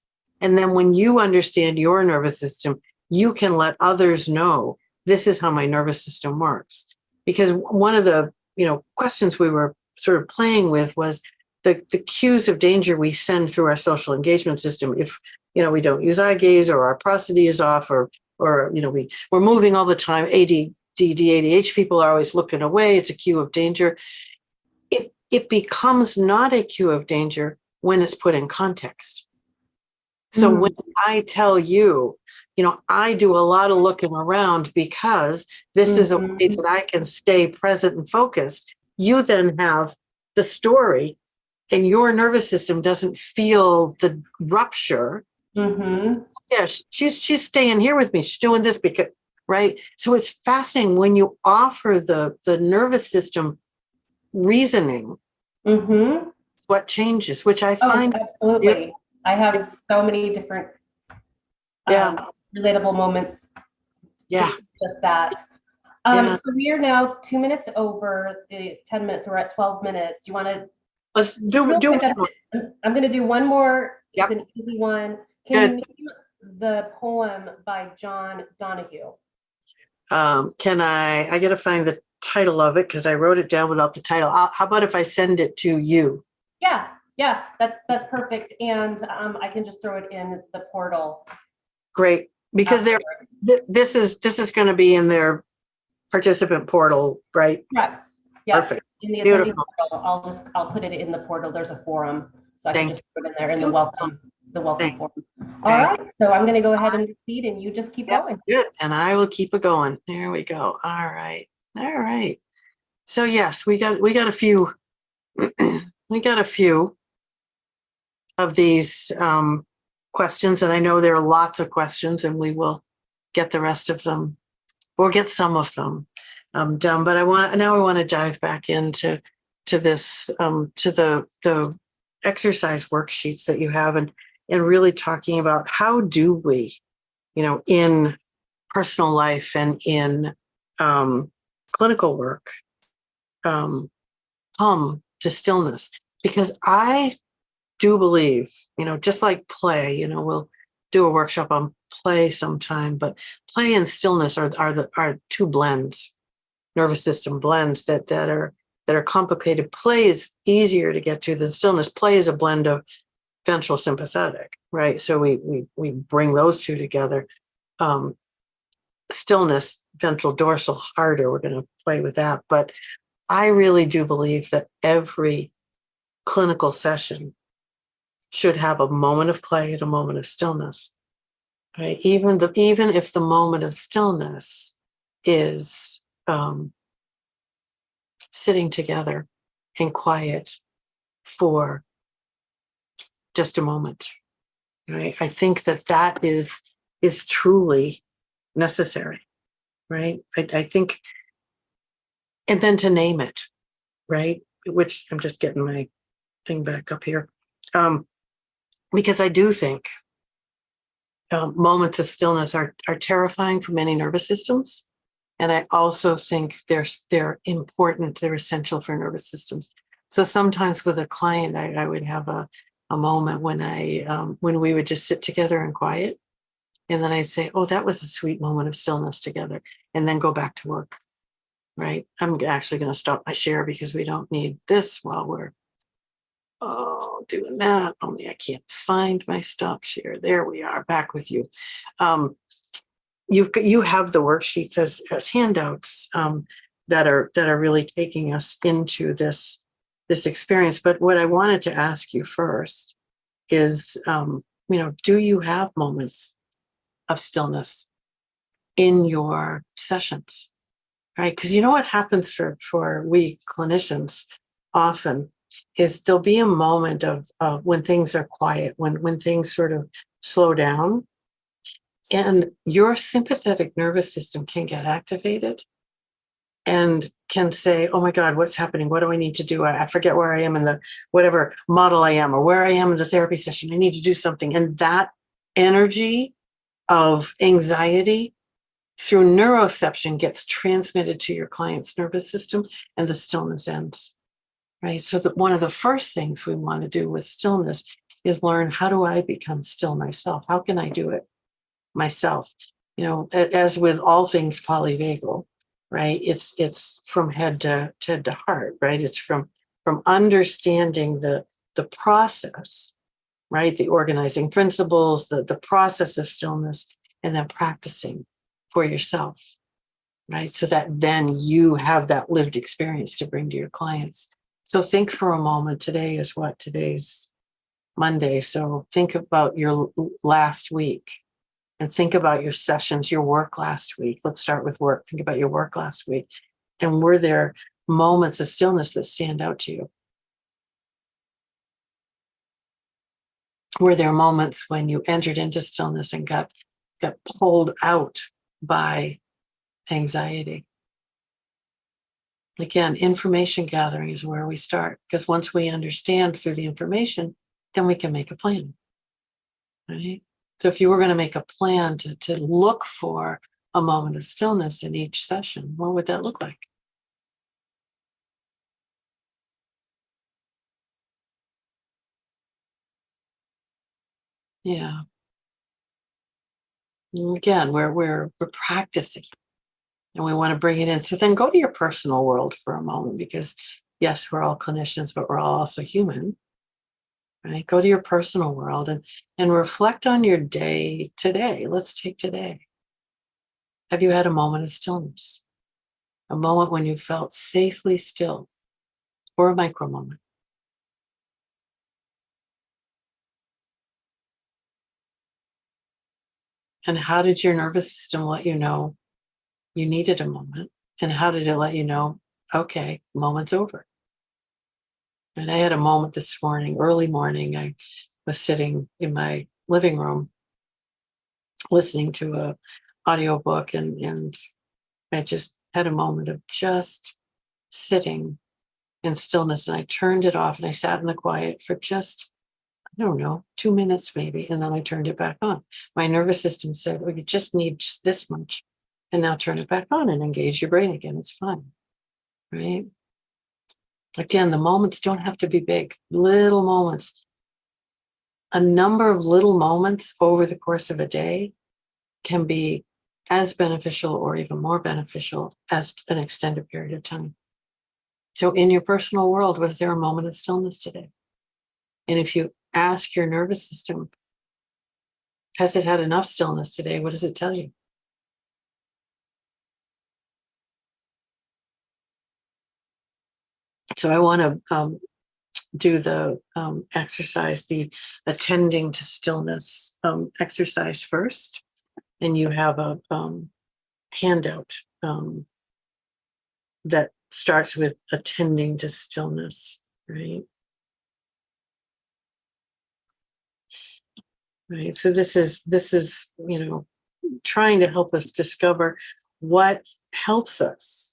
And then when you understand your nervous system, you can let others know this is how my nervous system works. Because one of the questions we were sort of playing with was the cues of danger we send through our social engagement system. If we don't use eye gaze, or our prosody is off, or we're moving all the time. ADD, ADHD people are always looking away. It's a cue of danger. It becomes not a cue of danger when it's put in context. So when I tell you, I do a lot of looking around because this is a way that I can stay present and focused. You then have the story, and your nervous system doesn't feel the rupture. Yeah, she's staying here with me. She's doing this because, right? So it's fascinating when you offer the nervous system reasoning. What changes, which I find absolutely. I have so many different relatable moments. Just that. So we are now 2 minutes over the 10 minutes. We're at 12 minutes. Do you want to? Let's do. I'm going to do one more. Yep. It's an easy one. Can you name the poem by John Donahue? Can I got to find the title of it because I wrote it down without the title. How about if I send it to you? Yeah, that's perfect. And I can just throw it in the portal. Great, because this is going to be in their participant portal, right? Correct. Yes. Perfect. In the attendee portal, I'll put it in the portal. There's a forum, so I can just put it in there in the welcome forum. All right. So I'm going to go ahead and repeat, and you just keep going. Good, and I will keep it going. There we go. All right. So yes, we got a few. We got a few of these questions, and I know there are lots of questions, and we will get the rest of them, or get some of them done. But I want to dive back into this to the exercise worksheets that you have, and really talking about how do we, in personal life and in clinical work, come to stillness. Because I do believe, just like play, we'll do a workshop on play sometime, but play and stillness are two blends, nervous system blends that are complicated. Play is easier to get to than stillness. Play is a blend of ventral sympathetic, right? So we bring those two together. Stillness, ventral dorsal, harder. We're going to play with that. But I really do believe that every clinical session should have a moment of play and a moment of stillness, right? Even if the moment of stillness is sitting together in quiet for just a moment, right? I think that is truly necessary, right? I think, and then to name it, right? Which I'm just getting my thing back up here. Because I do think moments of stillness are terrifying for many nervous systems. And I also think they're important, they're essential for nervous systems. So sometimes with a client, I would have a moment when we would just sit together in quiet. And then I'd say, oh, that was a sweet moment of stillness together, and then go back to work, right? I'm actually going to stop my share because we don't need this while we're doing that. Only I can't find my stop share. There we are, back with you. You have the worksheets as handouts that are really taking us into this experience. But what I wanted to ask you first is, do you have moments of stillness in your sessions, right? Because what happens for we clinicians often is there'll be a moment of when things are quiet, when things sort of slow down, and your sympathetic nervous system can get activated and can say, oh my God, what's happening? What do I need to do? I forget where I am in the whatever model I am, or where I am in the therapy session. I need to do something. And that energy of anxiety through neuroception gets transmitted to your client's nervous system, and the stillness ends. Right. So that one of the first things we want to do with stillness is learn, how do I become still myself? How can I do it myself? You know, as with all things polyvagal, right? It's from head to heart, right? It's from understanding the process, right? The organizing principles, the process of stillness, and then practicing for yourself, right? So that then you have that lived experience to bring to your clients. So think for a moment. Today is what? Today's Monday. So think about your last week and think about your sessions, your work last week. Let's start with work. Think about your work last week. And were there moments of stillness that stand out to you? Were there moments when you entered into stillness and got pulled out by anxiety? Again, information gathering is where we start, because once we understand through the information, then we can make a plan, right? So if you were going to make a plan to look for a moment of stillness in each session, what would that look like? Yeah. And again, we're practicing and we want to bring it in. So then go to your personal world for a moment, because yes, we're all clinicians, but we're all also human. Right? Go to your personal world and reflect on your day today. Let's take today. Have you had a moment of stillness? A moment when you felt safely still for a micro moment? And how did your nervous system let you know you needed a moment? And how did it let you know, okay, moment's over? And I had a moment this morning, early morning. I was sitting in my living room listening to a audiobook, and I just had a moment of just sitting in stillness, and I turned it off and I sat in the quiet for just, I don't know, 2 minutes maybe, and then I turned it back on. My nervous system said, well, you just need just this much, and now turn it back on and engage your brain again. It's fun, right? Again, the moments don't have to be big. Little moments, a number of little moments over the course of a day can be as beneficial or even more beneficial as an extended period of time. So in your personal world, was there a moment of stillness today? And if you ask your nervous system, has it had enough stillness today? What does it tell you? So I want to do the exercise, the attending to stillness exercise first. And you have a handout that starts with attending to stillness, right? Right. So this is, trying to help us discover what helps us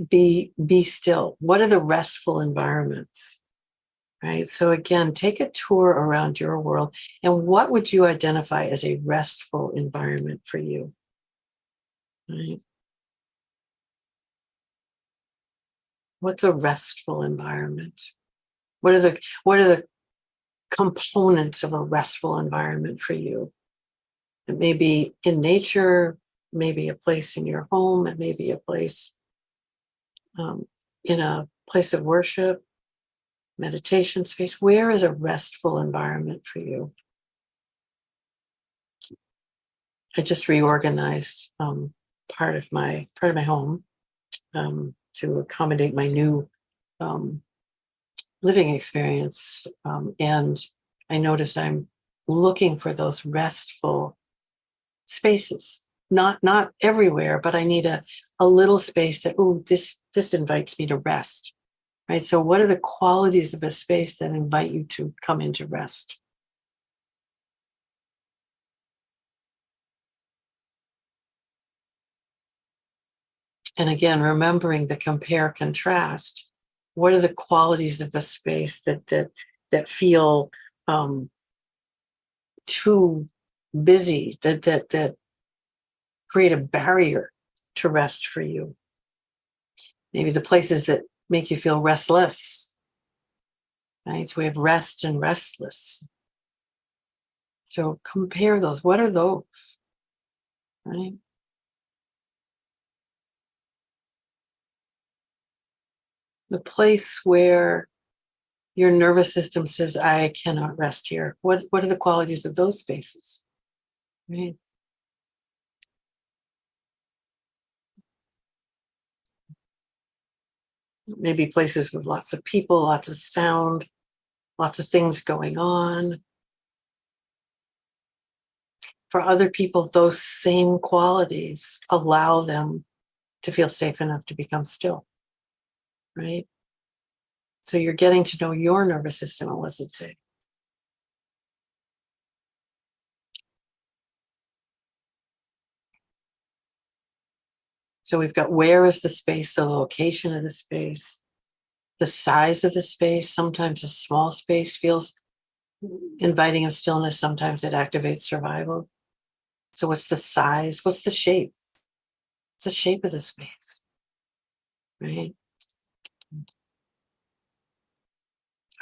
be still. What are the restful environments? Right. So again, take a tour around your world, and what would you identify as a restful environment for you? Right. What's a restful environment? What are the components of a restful environment for you? It may be in nature, maybe a place in your home, it may be a place in a place of worship, meditation space. Where is a restful environment for you? I just reorganized part of my home to accommodate my new living experience, and I notice I'm looking for those restful spaces. Not everywhere, but I need a little space that, oh, this invites me to rest. Right. So what are the qualities of a space that invite you to come into rest? And again, remembering the compare contrast. What are the qualities of a space that feel too busy, that create a barrier to rest for you. Maybe the places that make you feel restless, right? So we have rest and restless. So compare those. What are those, right? The place where your nervous system says, I cannot rest here. What are the qualities of those spaces, right? Maybe places with lots of people, lots of sound, lots of things going on. For other people, those same qualities allow them to feel safe enough to become still, right? So you're getting to know your nervous system and what's it say. So we've got where is the space, so the location of the space, the size of the space. Sometimes a small space feels inviting of stillness. Sometimes it activates survival. So what's the size? What's the shape? It's the shape of the space, right?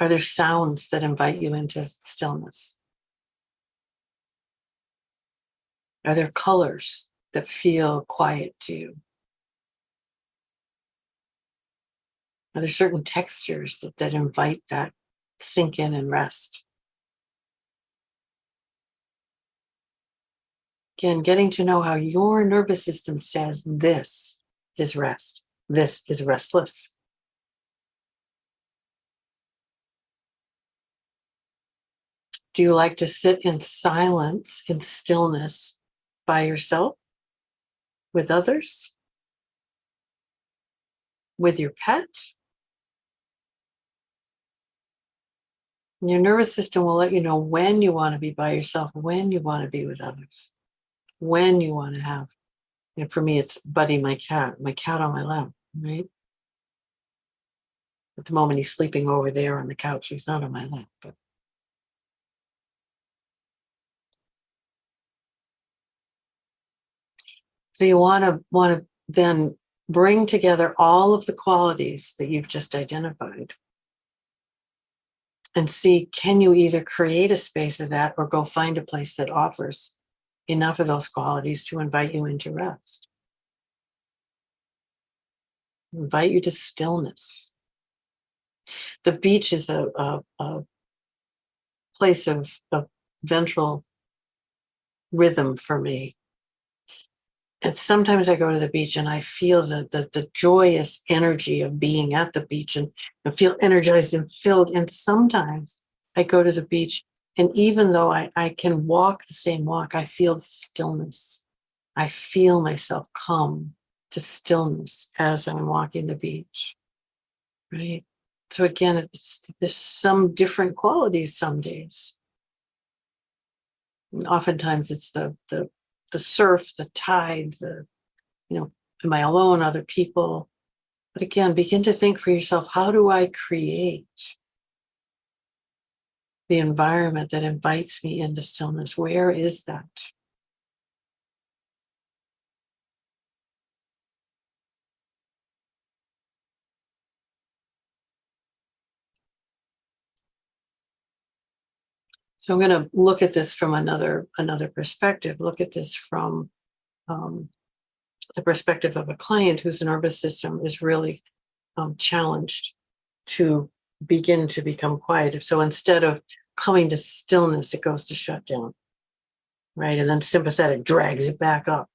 Are there sounds that invite you into stillness? Are there colors that feel quiet to you? Are there certain textures that invite that sink in and rest? Again, getting to know how your nervous system says this is rest, this is restless. Do you like to sit in silence, in stillness, by yourself, with others, with your pet? And your nervous system will let you know when you want to be by yourself, when you want to be with others, when you want to have. And for me, it's Buddy, my cat on my lap, right? At the moment, he's sleeping over there on the couch. He's not on my lap, but so you want to then bring together all of the qualities that you've just identified and see, can you either create a space of that or go find a place that offers enough of those qualities to invite you into rest, invite you to stillness. The beach is a place of ventral rhythm for me. And sometimes I go to the beach and I feel the joyous energy of being at the beach and feel energized and filled. And sometimes I go to the beach and even though I can walk the same walk, I feel the stillness. I feel myself come to stillness as I'm walking the beach, right? So again, there's some different qualities some days. And oftentimes it's the surf, the tide, am I alone, other people? But again, begin to think for yourself, how do I create the environment that invites me into stillness? Where is that? So I'm going to look at this from another perspective. Look at this from the perspective of a client whose nervous system is really challenged to begin to become quiet. So instead of coming to stillness, it goes to shut down, right? And then sympathetic drags it back up,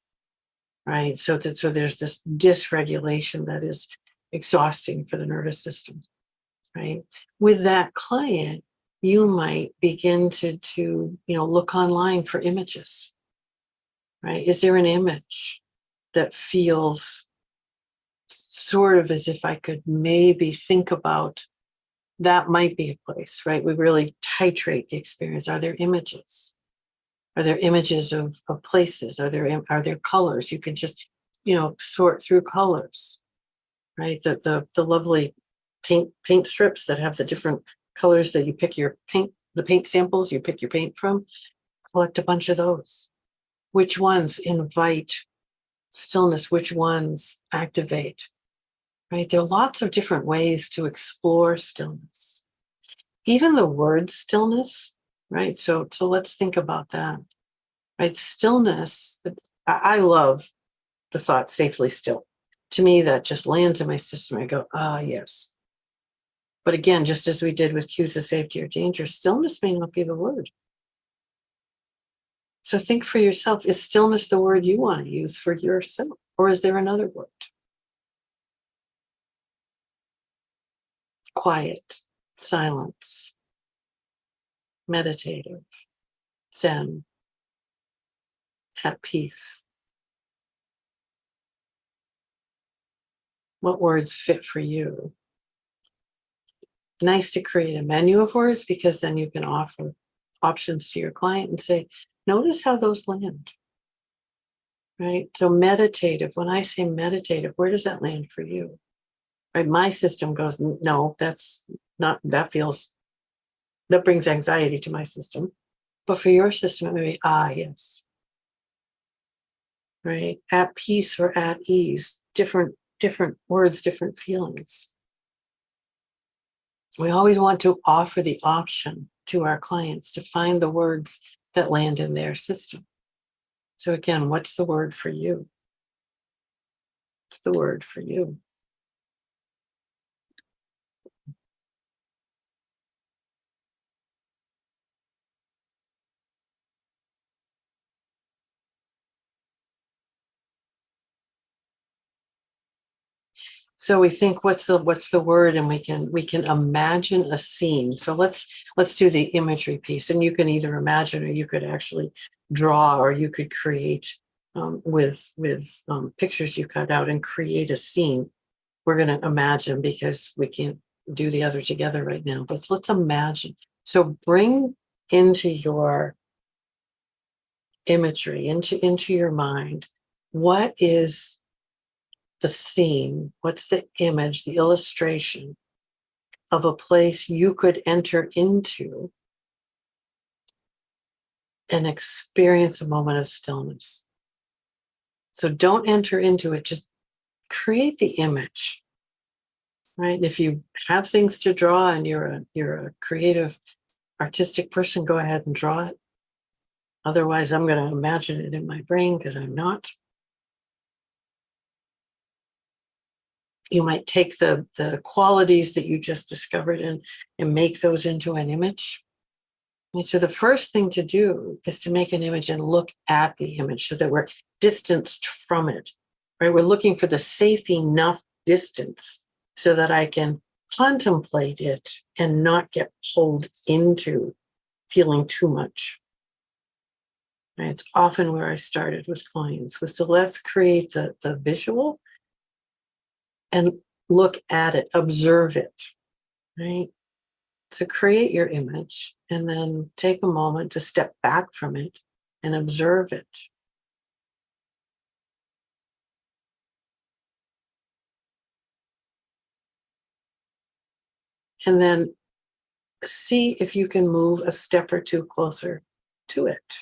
right? So there's this dysregulation that is exhausting for the nervous system, right? With that client, you might begin to look online for images, right? Is there an image that feels sort of as if I could maybe think about that might be a place, right? We really titrate the experience. Are there images? Are there images of places? Are there colors? You can just, sort through colors, right? The lovely paint strips that have the different colors that you pick the paint samples you pick your paint from. Collect a bunch of those. Which ones invite stillness, which ones activate, right? There are lots of different ways to explore stillness. Even the word stillness, right? So let's think about that, right? Stillness, I love the thought safely still. To me, that just lands in my system. I go, ah, yes. But again, just as we did with cues of safety or danger, stillness may not be the word. So think for yourself, is stillness the word you want to use for yourself? Or is there another word? Quiet, silence, meditative, zen, at peace. What words fit for you? Nice to create a menu of words, because then you can offer options to your client and say, notice how those land, right? So meditative, when I say meditative, where does that land for you? Right? My system goes, no, that's not, that brings anxiety to my system. But for your system, it may be, ah, yes. Right? At peace or at ease, different words, different feelings. We always want to offer the option to our clients to find the words that land in their system. So again, what's the word for you? What's the word for you? So we think, what's the word, and we can imagine a scene. So let's do the imagery piece, and you can either imagine, or you could actually draw, or you could create with pictures you cut out and create a scene. We're going to imagine, because we can't do the other together right now. But let's imagine. So bring into your imagery, into your mind, what is the scene, what's the image, the illustration of a place you could enter into and experience a moment of stillness. So don't enter into it, just create the image, right? And if you have things to draw and you're a creative, artistic person, go ahead and draw it. Otherwise, I'm going to imagine it in my brain, because I'm not. You might take the qualities that you just discovered and make those into an image. And so the first thing to do is to make an image and look at the image, so that we're distanced from it, right? We're looking for the safe enough distance so that I can contemplate it and not get pulled into feeling too much. Right? It's often where I started with clients, was to let's create the visual and look at it, observe it, right? So create your image and then take a moment to step back from it and observe it. And then see if you can move a step or two closer to it.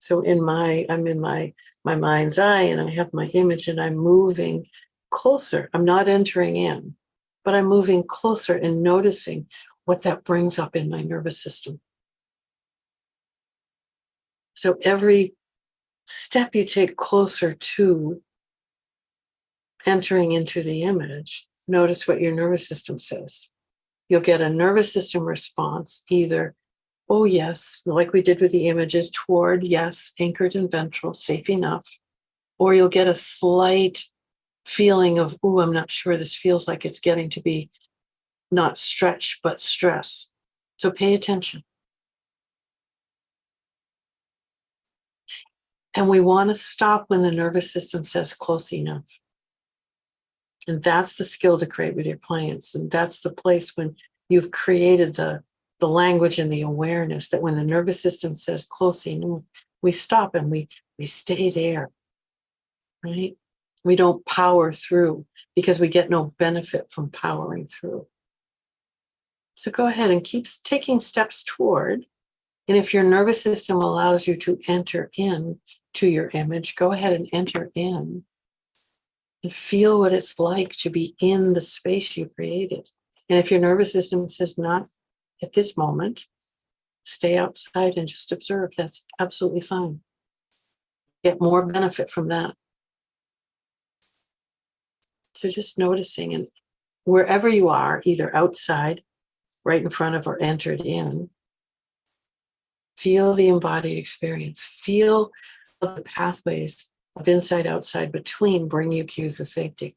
So I'm in my mind's eye, and I have my image, and I'm moving closer. I'm not entering in, but I'm moving closer and noticing what that brings up in my nervous system. So every step you take closer to entering into the image, notice what your nervous system says. You'll get a nervous system response, either, oh, yes, like we did with the images, toward yes, anchored and ventral, safe enough. Or you'll get a slight feeling of, oh, I'm not sure, this feels like it's getting to be not stretch, but stress. So pay attention. And we want to stop when the nervous system says close enough. And that's the skill to create with your clients. And that's the place when you've created the language and the awareness, that when the nervous system says close enough, we stop and we stay there, right? We don't power through, because we get no benefit from powering through. So go ahead and keep taking steps toward. And if your nervous system allows you to enter in to your image, go ahead and enter in. and feel what it's like to be in the space you created. And if your nervous system says not at this moment, stay outside and just observe. That's absolutely fine. Get more benefit from that. So just noticing, and wherever you are, either outside, right in front of, or entered in, feel the embodied experience. Feel the pathways of inside, outside, between bring you cues of safety.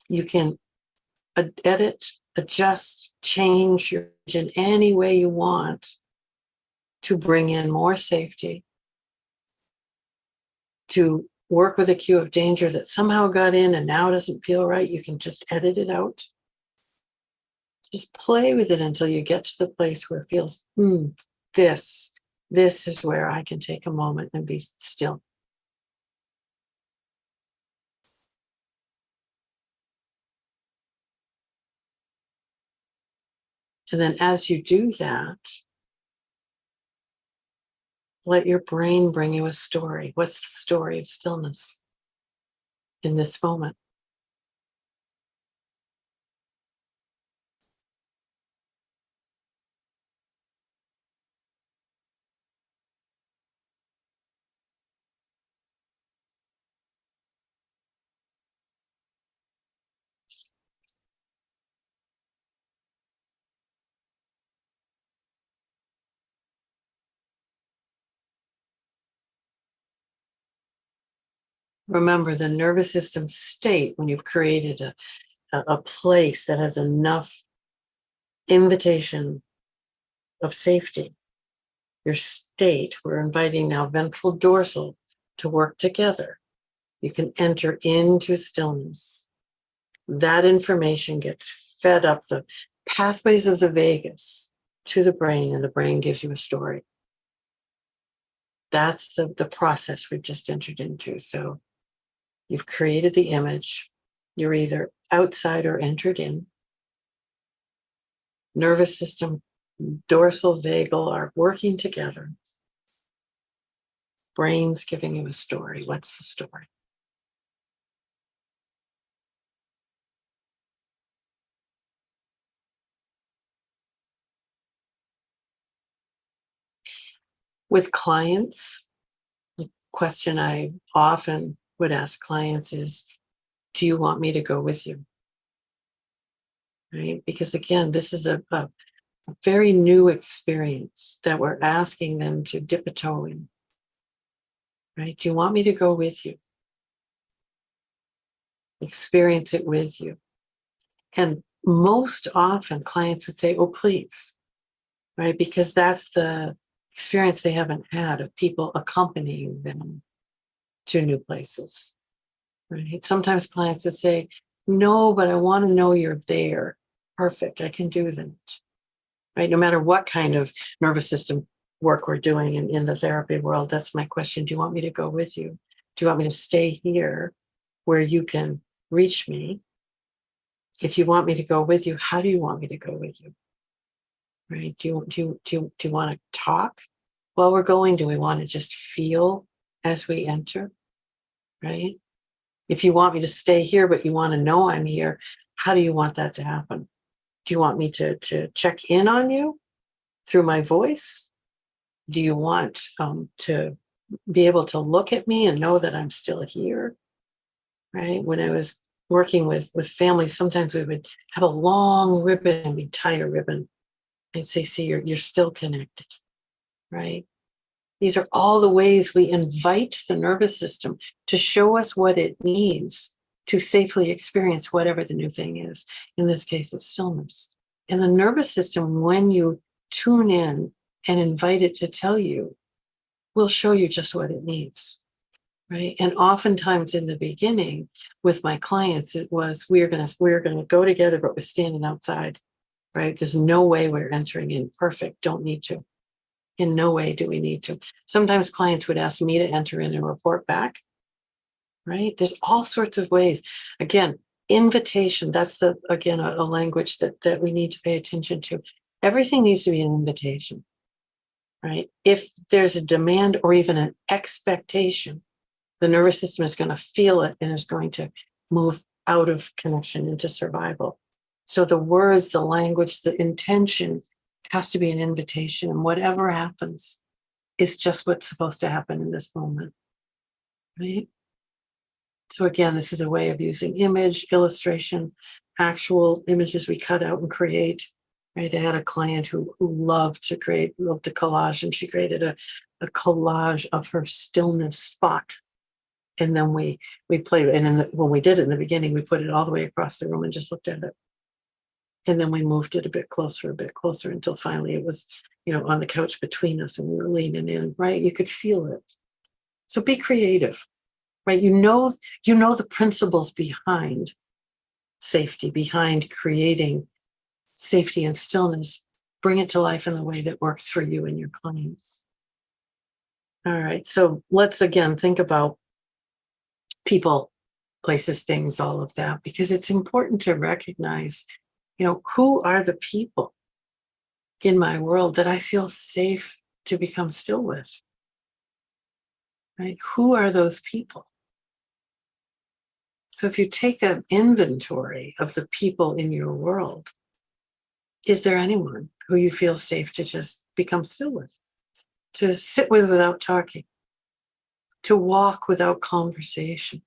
You can edit, adjust, change your vision any way you want to bring in more safety, to work with a cue of danger that somehow got in and now doesn't feel right. You can just edit it out. Just play with it until you get to the place where it feels, this is where I can take a moment and be still. And then as you do that, let your brain bring you a story. What's the story of stillness in this moment? Remember, the nervous system state, when you've created a place that has enough invitation of safety, your state, we're inviting now ventral dorsal to work together. You can enter into stillness. That information gets fed up the pathways of the vagus to the brain, and the brain gives you a story. That's the process we've just entered into. So you've created the image. You're either outside or entered in. Nervous system, dorsal, vagal are working together. Brain's giving you a story. What's the story? With clients, the question I often would ask clients is, do you want me to go with you? Right? Because again, this is a very new experience that we're asking them to dip a toe in. Right? Do you want me to go with you? Experience it with you. And most often clients would say, oh, please, right? Because that's the experience they haven't had of people accompanying them to new places, right? Sometimes clients would say, no, but I want to know you're there. Perfect, I can do that, right? No matter what kind of nervous system work we're doing in the therapy world, that's my question. Do you want me to go with you? Do you want me to stay here where you can reach me? If you want me to go with you, how do you want me to go with you? Right? Do you want to talk while we're going? Do we want to just feel as we enter? Right? If you want me to stay here, but you want to know I'm here, how do you want that to happen? Do you want me to check in on you through my voice? Do you want to be able to look at me and know that I'm still here? Right? When I was working with families, sometimes we would have a long ribbon and we'd tie a ribbon and say, see, you're still connected, right? These are all the ways we invite the nervous system to show us what it needs to safely experience whatever the new thing is. In this case, it's stillness. And the nervous system, when you tune in and invite it to tell you, will show you just what it needs, right? And oftentimes in the beginning with my clients, it was, we're gonna go together, but we're standing outside, right? There's no way we're entering in. Perfect, don't need to. In no way do we need to. Sometimes clients would ask me to enter in and report back, right? There's all sorts of ways. Again, invitation, that's a language that we need to pay attention to. Everything needs to be an invitation. right? If there's a demand or even an expectation, the nervous system is going to feel it and is going to move out of connection into survival. So the words, the language, the intention has to be an invitation. And whatever happens is just what's supposed to happen in this moment, right? So again, this is a way of using image, illustration, actual images we cut out and create, right? I had a client who loved to collage, and she created a collage of her stillness spot. And then we played, and when we did it in the beginning, we put it all the way across the room and just looked at it. And then we moved it a bit closer until finally it was, on the couch between us and we were leaning in, right? You could feel it. So be creative, right? You know the principles behind safety, behind creating safety and stillness. Bring it to life in the way that works for you and your clients. All right. So let's again think about people, places, things, all of that, because it's important to recognize, who are the people in my world that I feel safe to become still with, right? Who are those people? So if you take an inventory of the people in your world, is there anyone who you feel safe to just become still with, to sit with without talking, to walk without conversation?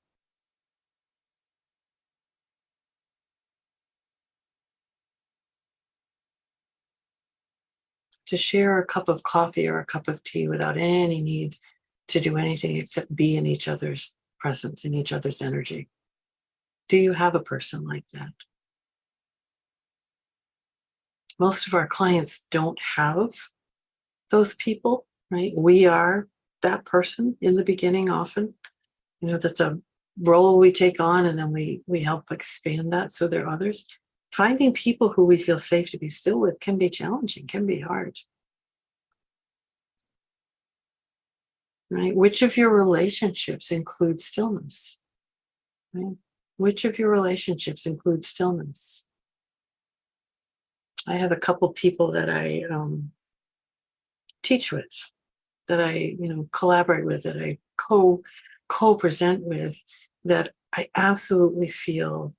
To share a cup of coffee or a cup of tea without any need to do anything except be in each other's presence, in each other's energy. Do you have a person like that? Most of our clients don't have those people, right? We are that person in the beginning often. That's a role we take on, and then we help expand that so there are others. Finding people who we feel safe to be still with can be challenging, can be hard. Right? Which of your relationships include stillness? Right? Which of your relationships include stillness? I have a couple people that I teach with, that I collaborate with, that I co-present with, that I absolutely feel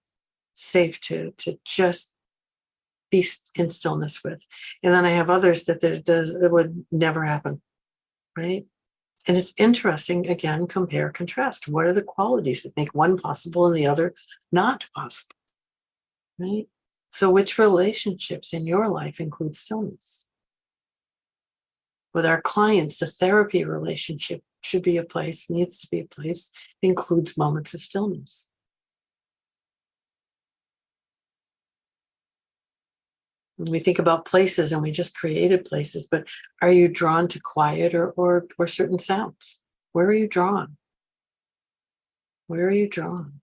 safe to just be in stillness with. And then I have others that it would never happen, right? And it's interesting, again, compare, contrast. What are the qualities that make one possible and the other not possible, right? So which relationships in your life include stillness? With our clients, the therapy relationship should be a place, needs to be a place, includes moments of stillness. When we think about places, and we just created places, but are you drawn to quiet or certain sounds? Where are you drawn? Where are you drawn?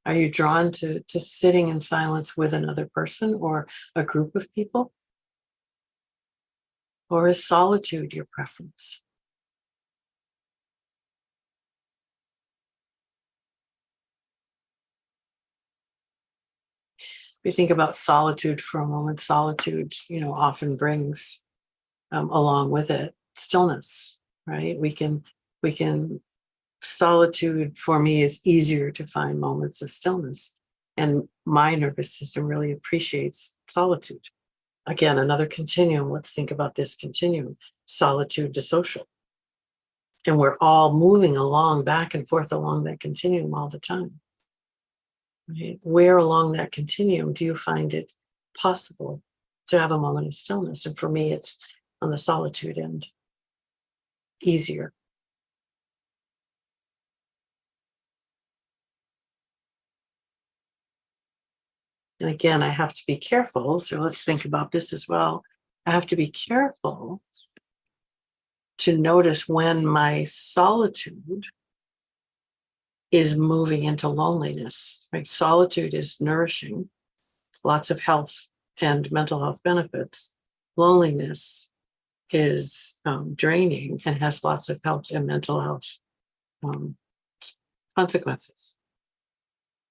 Are you drawn to sitting in silence with another person or a group of people? Or is solitude your preference? We think about solitude for a moment. Solitude, often brings along with it stillness, right? We can solitude for me is easier to find moments of stillness, and my nervous system really appreciates solitude. Again, another continuum. Let's think about this continuum: solitude to social, and we're all moving along back and forth along that continuum all the time. Right? Where along that continuum do you find it possible to have a moment of stillness? And for me, it's on the solitude end, easier. And again, I have to be careful. So let's think about this as well. I have to be careful to notice when my solitude is moving into loneliness, right? Solitude is nourishing, lots of health and mental health benefits. Loneliness is draining and has lots of health and mental health consequences,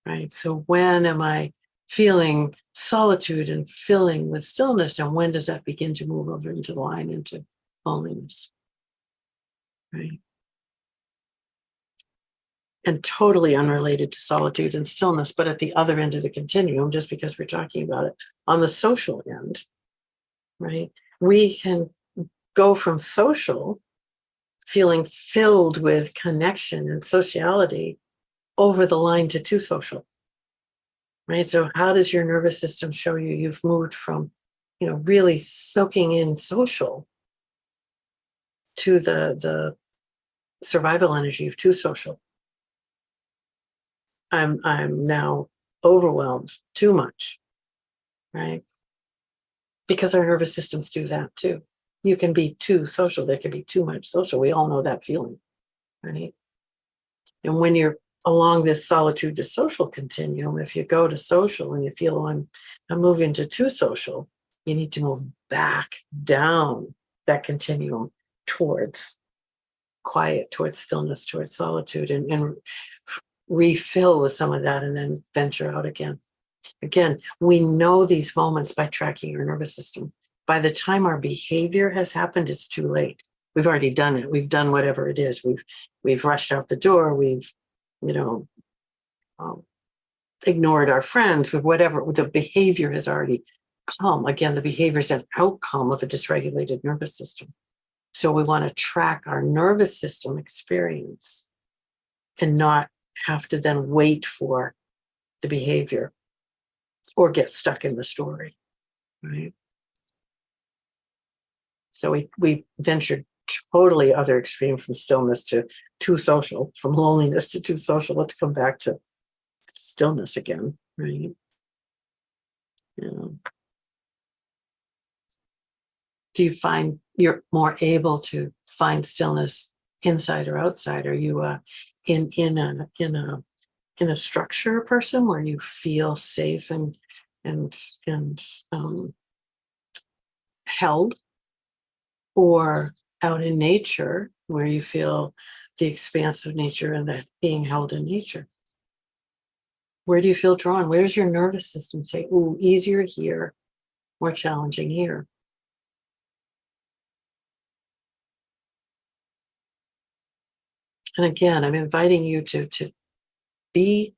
right? So when am I feeling solitude and filling with stillness, and when does that begin to move over into the line into loneliness, right? And totally unrelated to solitude and stillness, but at the other end of the continuum, just because we're talking about it on the social end, right? We can go from social, feeling filled with connection and sociality, over the line to too social, right? So how does your nervous system show you you've moved from, really soaking in social to the survival energy of too social? I'm now overwhelmed too much, right? Because our nervous systems do that too. You can be too social. There can be too much social. We all know that feeling, right? And when you're along this solitude to social continuum, if you go to social and you feel I'm moving to too social, you need to move back down that continuum towards quiet, towards stillness, towards solitude, and refill with some of that, and then venture out again. Again, we know these moments by tracking your nervous system. By the time our behavior has happened, it's too late. We've already done it. We've done whatever it is. We've rushed out the door. We've, ignored our friends. With whatever the behavior has already come. Again, the behavior is an outcome of a dysregulated nervous system. So we want to track our nervous system experience and not have to then wait for the behavior or get stuck in the story, right? So we ventured totally other extreme, from stillness to too social, from loneliness to too social. Let's come back to stillness again, right? Do you find you're more able to find stillness inside or outside? Are you in a structure person where you feel safe and held, or out in nature where you feel the expanse of nature and that being held in nature? Where do you feel drawn? Where does your nervous system say, "Ooh, easier here, more challenging here"? And again, I'm inviting you to be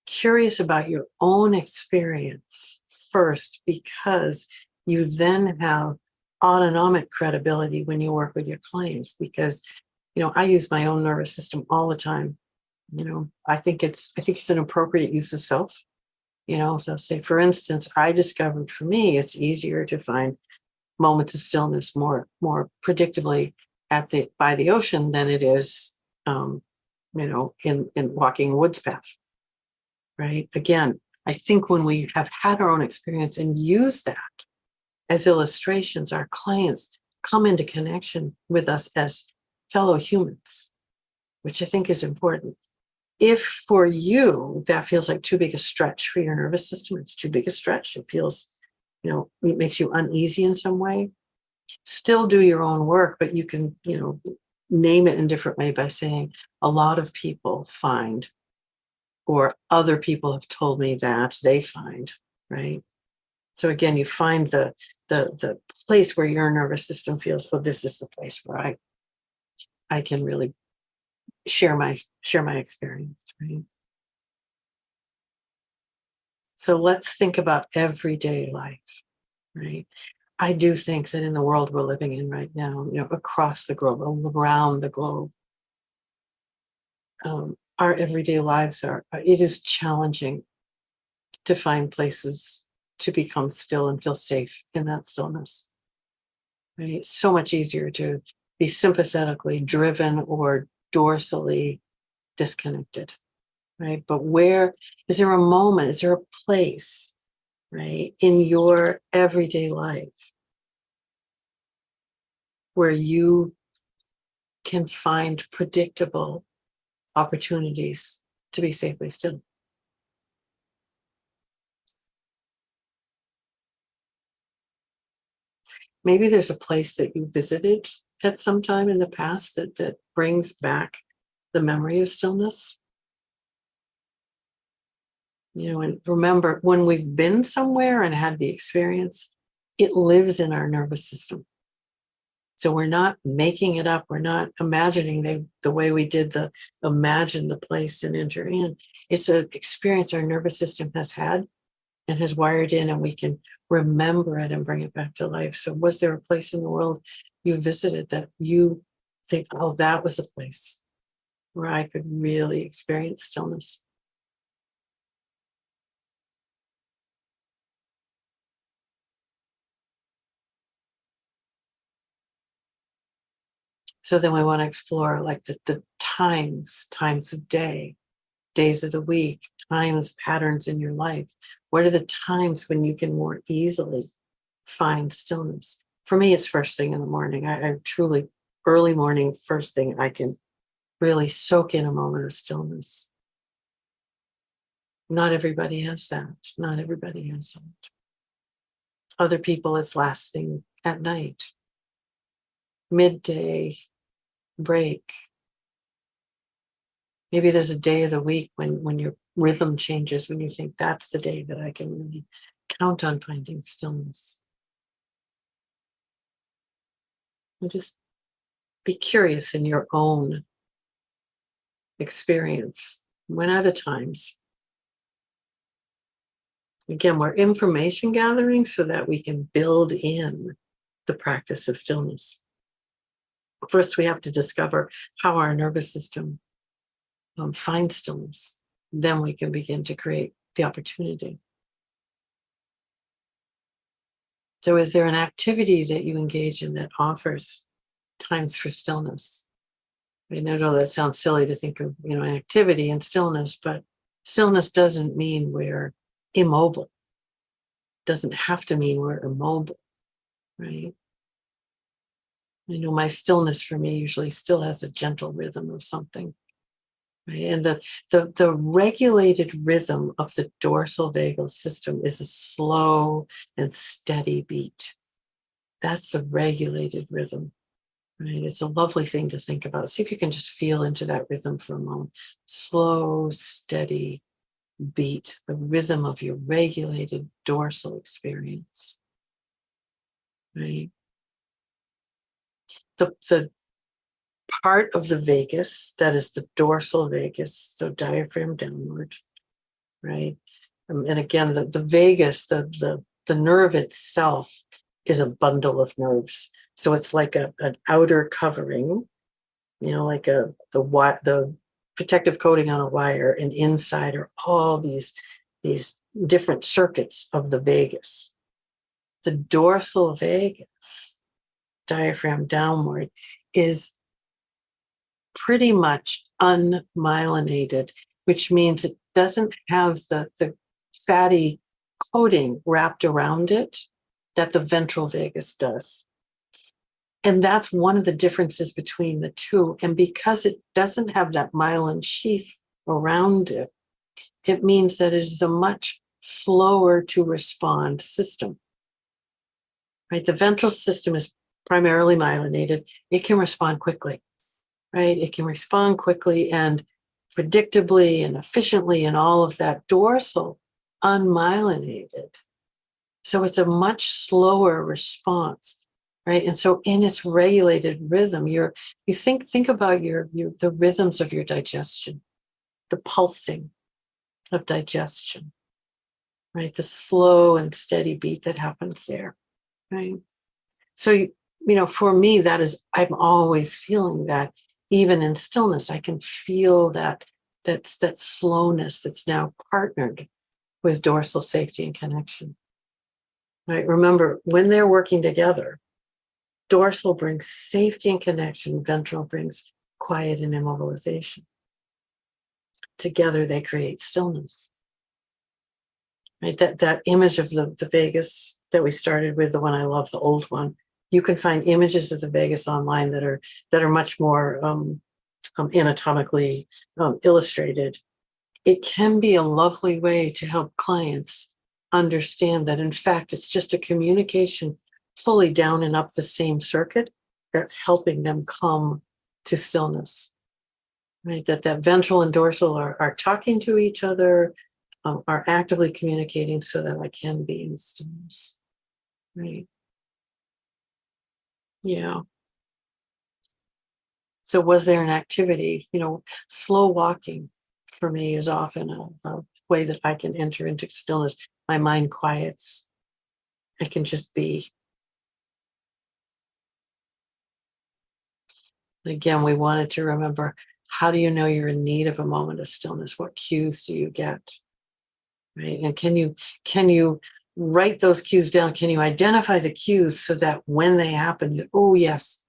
curious about your own experience first, because you then have autonomic credibility when you work with your clients. Because I use my own nervous system all the time. I think it's an appropriate use of self. So say, for instance, I discovered, for me, it's easier to find moments of stillness more predictably by the ocean than it is in walking woods path, right? Again, I think when we have had our own experience and use that as illustrations, our clients come into connection with us as fellow humans, which I think is important. If for you that feels like too big a stretch for your nervous system, it's too big a stretch, it feels, it makes you uneasy in some way, still do your own work, but you can, name it in a different way by saying, a lot of people find, or other people have told me that they find, right? So again, you find the place where your nervous system feels, oh, this is the place where I can really share my experience, right? So let's think about everyday life, right? I do think that in the world we're living in right now, across the globe, around the globe, our everyday lives it is challenging to find places to become still and feel safe in that stillness. Right? It's so much easier to be sympathetically driven or dorsally disconnected, right? But is there a moment, is there a place, right, in your everyday life where you can find predictable opportunities to be safely still? Maybe there's a place that you visited at some time in the past that brings back the memory of stillness. And remember, when we've been somewhere and had the experience, it lives in our nervous system. So we're not making it up. We're not imagining the way we did the imagine the place and enter in. It's an experience our nervous system has had and has wired in, and we can remember it and bring it back to life. So was there a place in the world you visited that you think, oh, that was a place where I could really experience stillness? So then we want to explore like the times of day, days of the week, times, patterns in your life. What are the times when you can more easily find stillness? For me, it's first thing in the morning. I truly, early morning, first thing, I can really soak in a moment of stillness. Not everybody has that. Not everybody has that. Other people, it's last thing at night, midday break. Maybe there's a day of the week when your rhythm changes, when you think that's the day that I can really count on finding stillness. And just be curious in your own experience. When are the times? Again, we're information gathering so that we can build in the practice of stillness. First, we have to discover how our nervous system finds stillness. Then we can begin to create the opportunity. So is there an activity that you engage in that offers times for stillness? I know that sounds silly to think of, an activity and stillness, but stillness doesn't mean we're immobile. Doesn't have to mean we're immobile, right? My stillness for me usually still has a gentle rhythm of something, right? And the regulated rhythm of the dorsal vagal system is a slow and steady beat. That's the regulated rhythm, right? It's a lovely thing to think about. See if you can just feel into that rhythm for a moment. Slow, steady beat, the rhythm of your regulated dorsal experience, right? The part of the vagus that is the dorsal vagus, so diaphragm downward, right? And again, the vagus, the nerve itself is a bundle of nerves. So it's like an outer covering, like the protective coating on a wire, and inside are all these different circuits of the vagus. The dorsal vagus, diaphragm downward, is pretty much unmyelinated, which means it doesn't have the fatty coating wrapped around it that the ventral vagus does. And that's one of the differences between the two. And because it doesn't have that myelin sheath around it, it means that it is a much slower to respond system. Right? The ventral system is primarily myelinated. It can respond quickly, right? It can respond quickly and predictably and efficiently, and all of that. Dorsal, unmyelinated. So it's a much slower response, right? And so in its regulated rhythm, you think about the rhythms of your digestion, the pulsing of digestion, right? The slow and steady beat that happens there, right? So, for me, I'm always feeling that. Even in stillness, I can feel that slowness that's now partnered with dorsal safety and connection. Right? Remember, when they're working together, dorsal brings safety and connection, ventral brings quiet and immobilization. Together, they create stillness. Right? That image of the vagus that we started with, the one I love, the old one. You can find images of the vagus online that are much more anatomically illustrated. It can be a lovely way to help clients understand that, in fact, it's just a communication fully down and up the same circuit that's helping them come to stillness. Right? That ventral and dorsal are talking to each other, are actively communicating so that I can be in stillness. Right. Yeah. So was there an activity, slow walking for me is often a way that I can enter into stillness. My mind quiets. I can just be. Again, we wanted to remember, how do you know you're in need of a moment of stillness? What cues do you get? Right. And can you write those cues down? Can you identify the cues so that when they happen, oh yes,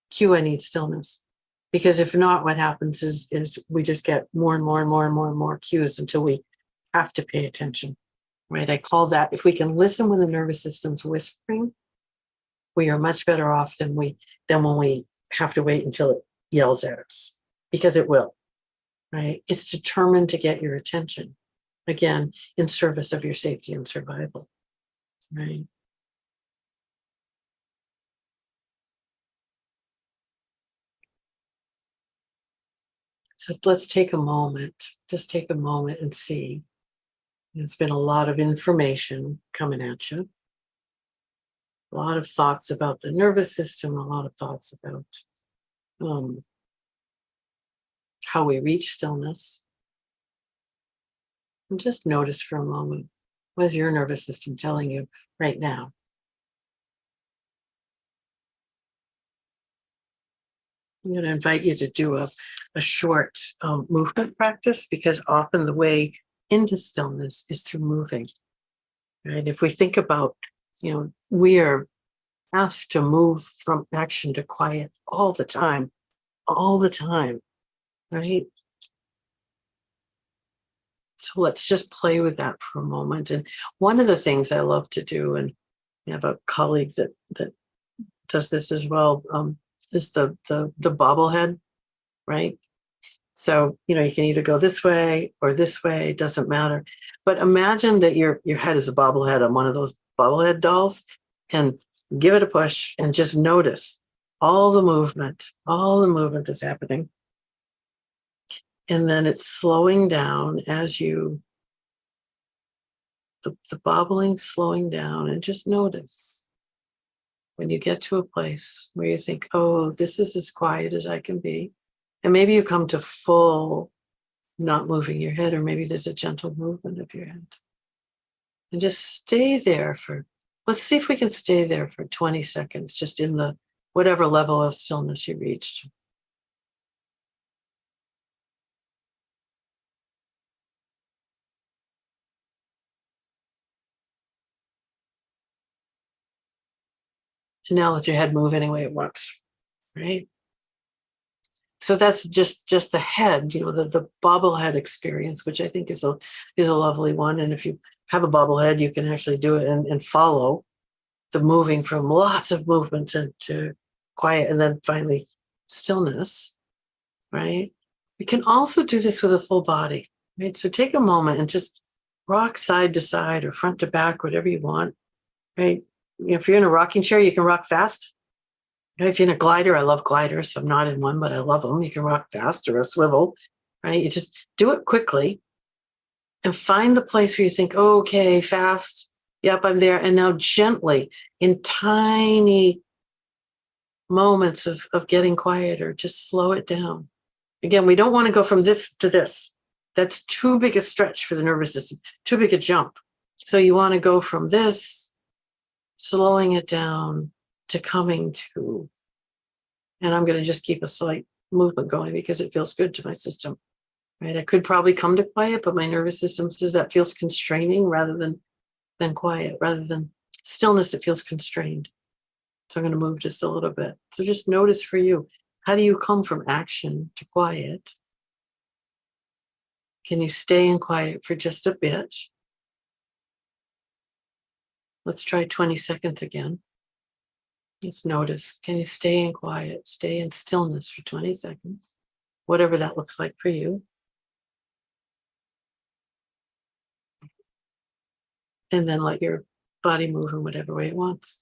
cue, I need stillness. Because if not, what happens is we just get more and more and more and more and more cues until we have to pay attention. Right. I call that, if we can listen when the nervous system's whispering, we are much better off than when we have to wait until it yells at us, because it will. Right. It's determined to get your attention, again, in service of your safety and survival. Right. So let's take a moment, just take a moment and see. There's been a lot of information coming at you, a lot of thoughts about the nervous system, a lot of thoughts about how we reach stillness. And just notice for a moment, what is your nervous system telling you right now? I'm going to invite you to do a short movement practice, because often the way into stillness is through moving. Right? If we think about, we are asked to move from action to quiet all the time, right? So let's just play with that for a moment. And one of the things I love to do, and I have a colleague that does this as well, is the bobblehead, right? So, you can either go this way or this way, it doesn't matter. But imagine that your head is a bobblehead on one of those bobblehead dolls, and give it a push and just notice all the movement that's happening. And then it's slowing down as the bobbling slowing down, and just notice when you get to a place where you think, oh, this is as quiet as I can be. And maybe you come to full not moving your head, or maybe there's a gentle movement of your head. And just stay there let's see if we can stay there for 20 seconds, just in the whatever level of stillness you reached. And now let your head move any way it wants, right? So that's just the head, the bobblehead experience, which I think is a lovely one. And if you have a bobblehead, you can actually do it and follow the moving from lots of movement to quiet, and then finally stillness, right? We can also do this with a full body, right? So take a moment and just rock side to side or front to back, whatever you want, right? If you're in a rocking chair, you can rock fast. If you're in a glider, I love gliders, so I'm not in one, but I love them. You can rock fast, or a swivel, right? You just do it quickly and find the place where you think, oh, okay, fast. Yep, I'm there. And now gently, in tiny moments of getting quieter, just slow it down. Again, we don't want to go from this to this. That's too big a stretch for the nervous system, too big a jump. So you want to go from this, slowing it down, to coming to, and I'm going to just keep a slight movement going because it feels good to my system, right? I could probably come to quiet, but my nervous system says that feels constraining rather than quiet, rather than stillness, it feels constrained. So I'm going to move just a little bit. So just notice for you, how do you come from action to quiet? Can you stay in quiet for just a bit? Let's try 20 seconds again. Let's notice. Can you stay in quiet, stay in stillness for 20 seconds? Whatever that looks like for you. And then let your body move in whatever way it wants,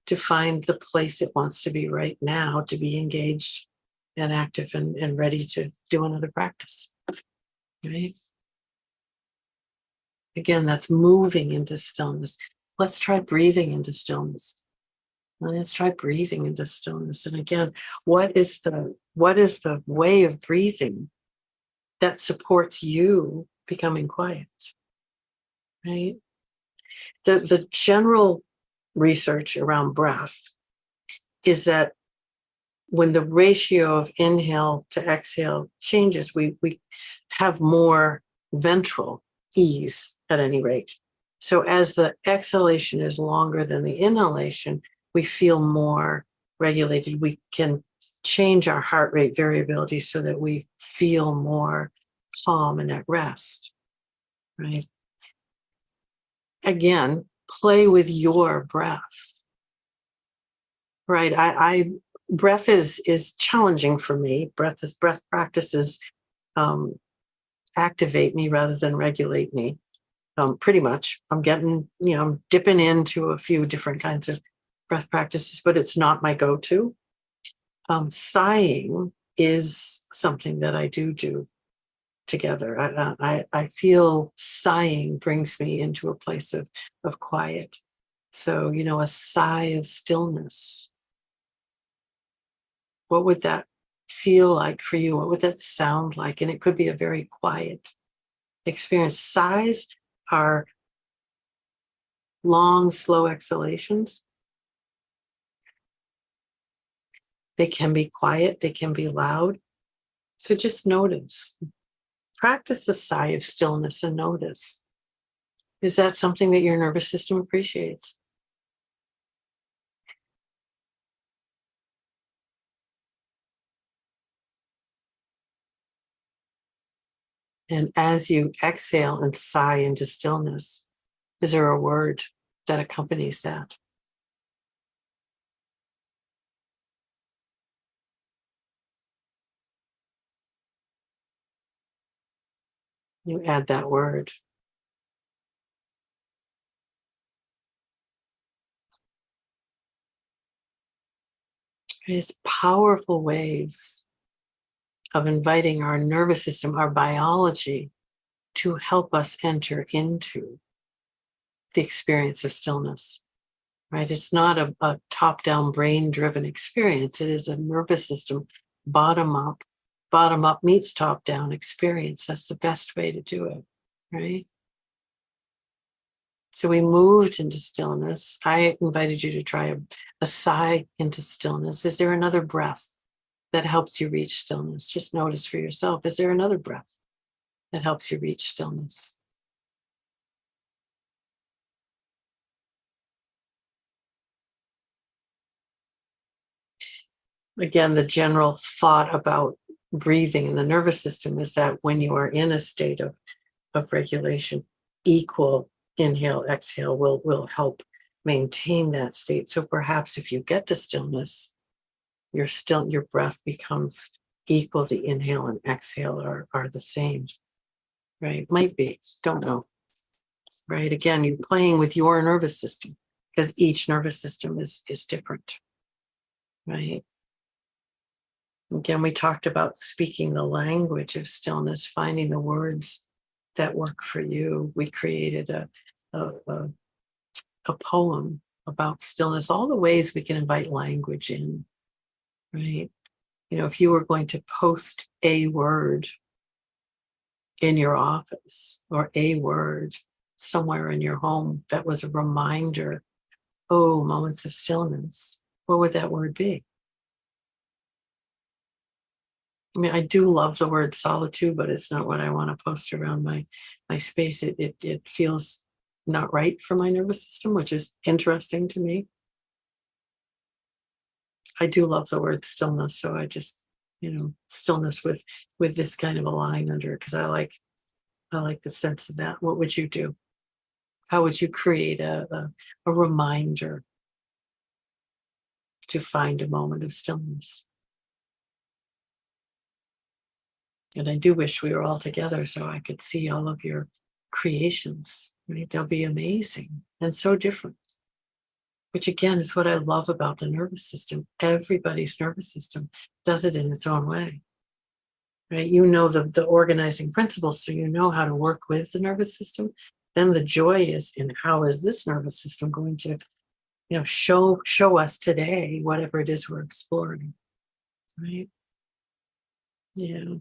to find the place it wants to be right now, to be engaged and active and ready to do another practice. Right? Again, that's moving into stillness. Let's try breathing into stillness. Let's try breathing into stillness. And again, what is the way of breathing that supports you becoming quiet? Right? The general research around breath is that when the ratio of inhale to exhale changes, we have more ventral ease at any rate. So as the exhalation is longer than the inhalation, we feel more regulated. We can change our heart rate variability so that we feel more calm and at rest, right? Again, play with your breath, right? I breath is challenging for me. Breath practices activate me rather than regulate me. Pretty much, I'm dipping into a few different kinds of breath practices, but it's not my go-to. Sighing is something that I do together. I feel sighing brings me into a place of quiet. So, a sigh of stillness. What would that feel like for you? What would that sound like? And it could be a very quiet experience. Sighs are long, slow exhalations. They can be quiet, they can be loud. So just notice. Practice a sigh of stillness and notice. Is that something that your nervous system appreciates? And as you exhale and sigh into stillness, is there a word that accompanies that? You add that word. There's powerful ways of inviting our nervous system, our biology, to help us enter into the experience of stillness, right? It's not a top-down brain-driven experience. It is a nervous system bottom-up meets top-down experience. That's the best way to do it, right? So we moved into stillness. I invited you to try a sigh into stillness. Is there another breath that helps you reach stillness? Just notice for yourself. Is there another breath that helps you reach stillness? Again, the general thought about breathing in the nervous system is that when you are in a state of regulation, equal inhale, exhale will help maintain that state. So perhaps if you get to stillness, your breath becomes equal. The inhale and exhale are the same, right? Might be, don't know, right? Again, you're playing with your nervous system because each nervous system is different, right? Again, we talked about speaking the language of stillness, finding the words that work for you. We created a poem about stillness, all the ways we can invite language in, right? If you were going to post a word in your office or a word somewhere in your home that was a reminder, oh, moments of stillness, what would that word be? I mean, I do love the word solitude, but it's not what I want to post around my space. It feels not right for my nervous system, which is interesting to me. I do love the word stillness, so I just, stillness with this kind of a line under it because I like the sense of that. What would you do? How would you create a reminder to find a moment of stillness? And I do wish we were all together so I could see all of your creations, right? They'll be amazing and so different, which again is what I love about the nervous system. Everybody's nervous system does it in its own way, right? You know the organizing principles, so you know how to work with the nervous system, then the joy is in how is this nervous system going to, show us today whatever it is we're exploring, right? Yeah.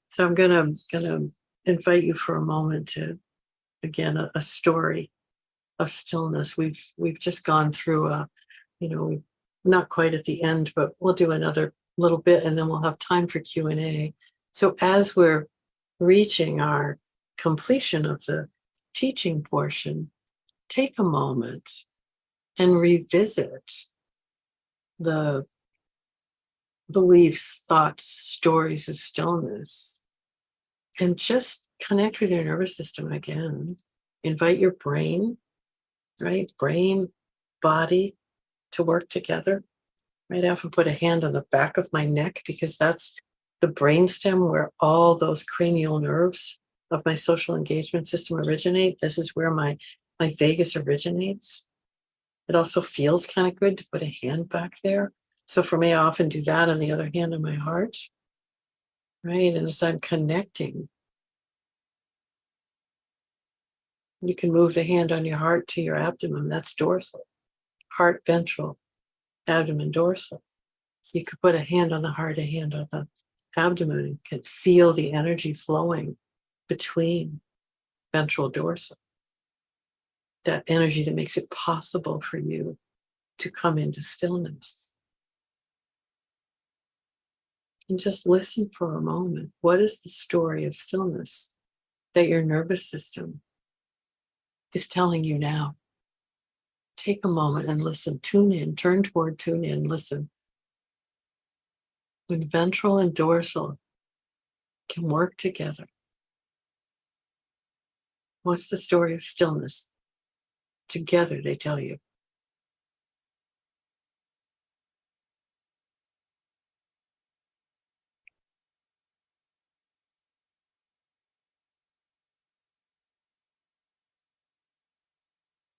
So I'm gonna invite you for a moment to, again, a story of stillness. We've just gone through we're not quite at the end, but we'll do another little bit and then we'll have time for Q&A. So as we're reaching our completion of the teaching portion, take a moment and revisit the beliefs, thoughts, stories of stillness, and just connect with your nervous system again. Invite your brain, right? Brain, body to work together. Right? I often put a hand on the back of my neck because that's the brainstem where all those cranial nerves of my social engagement system originate. This is where my vagus originates. It also feels kind of good to put a hand back there. So for me, I often do that and the other hand on my heart. Right? And as I'm connecting, you can move the hand on your heart to your abdomen. That's dorsal. Heart, ventral, abdomen, dorsal. You could put a hand on the heart, a hand on the abdomen, and can feel the energy flowing between ventral, dorsal. That energy that makes it possible for you to come into stillness. And just listen for a moment. What is the story of stillness that your nervous system is telling you now? Take a moment and listen. Tune in, turn toward, tune in, listen. When ventral and dorsal can work together, what's the story of stillness? Together, they tell you.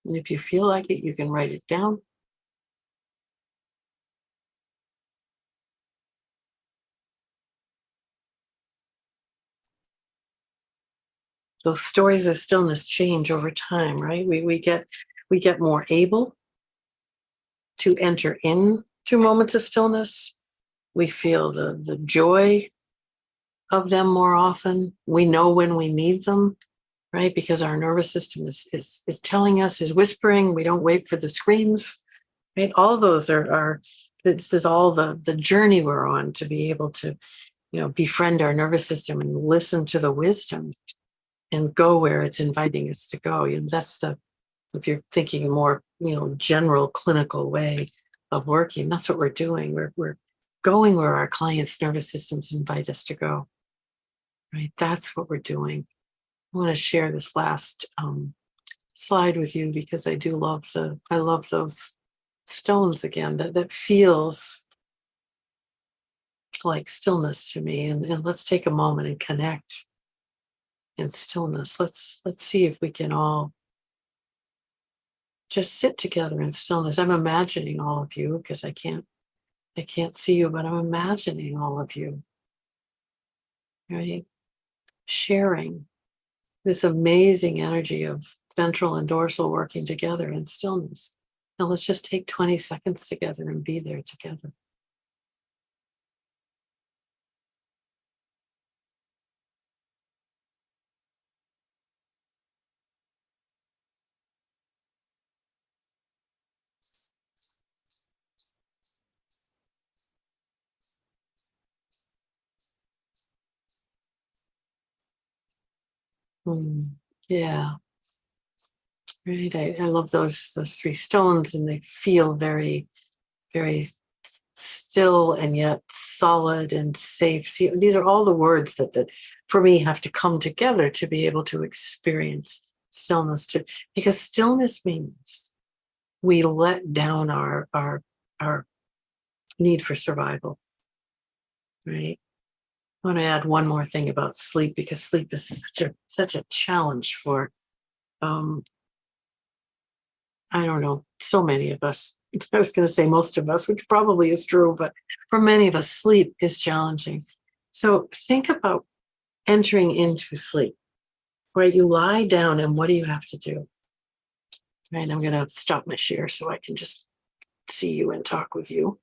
And if you feel like it, you can write it down. Those stories of stillness change over time, right? We get more able to enter into moments of stillness. We feel the joy of them more often. We know when we need them, right? Because our nervous system is telling us, is whispering. We don't wait for the screams, right? All of those are this is all the journey we're on to be able to, befriend our nervous system and listen to the wisdom and go where it's inviting us to go. That's if you're thinking a more, general clinical way of working, that's what we're doing. We're going where our clients' nervous systems invite us to go, right? That's what we're doing. I want to share this last slide with you because I love those stones again. That feels like stillness to me. And let's take a moment and connect in stillness. Let's see if we can all just sit together in stillness. I'm imagining all of you because I can't see you, but I'm imagining all of you, right? Sharing this amazing energy of ventral and dorsal working together in stillness. Now let's just take 20 seconds together and be there together. Yeah, right. I love those three stones, and they feel very, very still and yet solid and safe. See, these are all the words that for me have to come together to be able to experience stillness. Because stillness means we let down our need for survival, right? I want to add one more thing about sleep because sleep is such a challenge for I don't know, so many of us. I was going to say most of us, which probably is true, but for many of us, sleep is challenging. So think about entering into sleep. right? You lie down, and what do you have to do? Right, I'm going to stop my share so I can just see you and talk with you.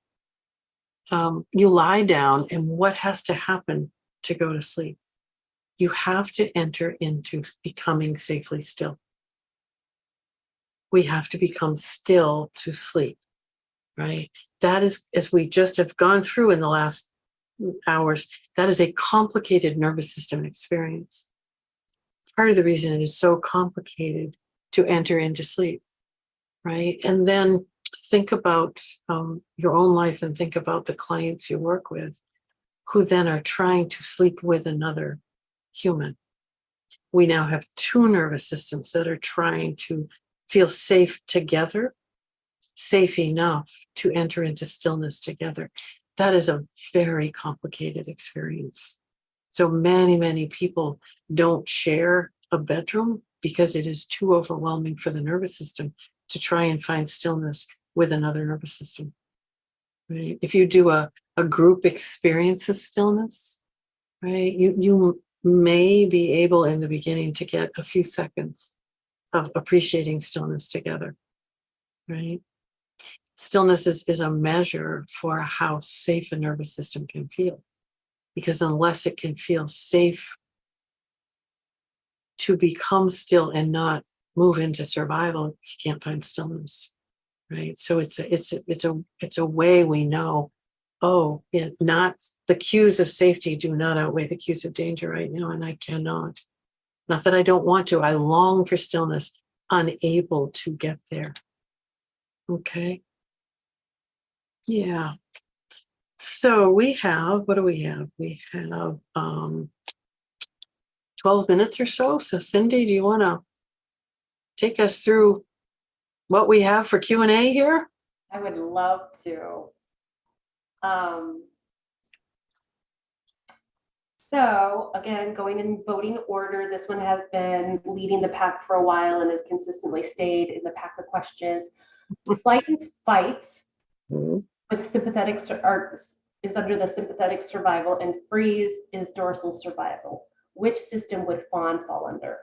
You lie down, and what has to happen to go to sleep? You have to enter into becoming safely still. We have to become still to sleep, right? That is, as we just have gone through in the last hours, that is a complicated nervous system experience. Part of the reason it is so complicated to enter into sleep, right? And then think about your own life and think about the clients you work with who then are trying to sleep with another human. We now have two nervous systems that are trying to feel safe together, safe enough to enter into stillness together. That is a very complicated experience. So many people don't share a bedroom because it is too overwhelming for the nervous system to try and find stillness with another nervous system. Right? If you do a group experience of stillness, right, you may be able in the beginning to get a few seconds of appreciating stillness together, right? Stillness is a measure for how safe a nervous system can feel, because unless it can feel safe to become still and not move into survival, you can't find stillness, right? So it's a way we know, oh, not the cues of safety do not outweigh the cues of danger right now, and I cannot. Not that I don't want to, I long for stillness, unable to get there. Okay. Yeah. So we have, what do we have? We have 12 minutes or so. So Cindy, do you want to take us through what we have for Q&A here? I would love to. So again, going in voting order, this one has been leading the pack for a while and has consistently stayed in the pack of questions. Flight and fight with sympathetic is under the sympathetic survival, and freeze is dorsal survival. Which system would fawn fall under?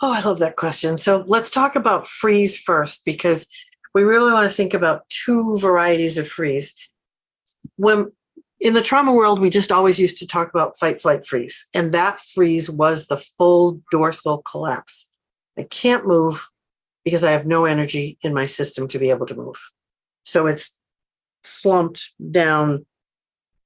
Oh, I love that question. So let's talk about freeze first, because we really want to think about two varieties of freeze. When in the trauma world, we just always used to talk about fight, flight, freeze. And that freeze was the full dorsal collapse. I can't move because I have no energy in my system to be able to move. So it's slumped down.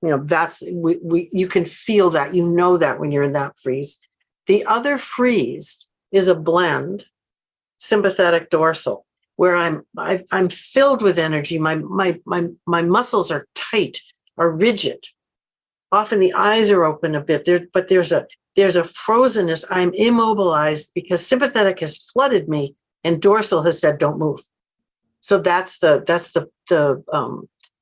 You know, that's you can feel that, you know that when you're in that freeze. The other freeze is a blend, sympathetic dorsal, where I'm filled with energy. My muscles are tight, are rigid. Often the eyes are open a bit there, but there's a frozenness. I'm immobilized because sympathetic has flooded me and dorsal has said don't move. So that's the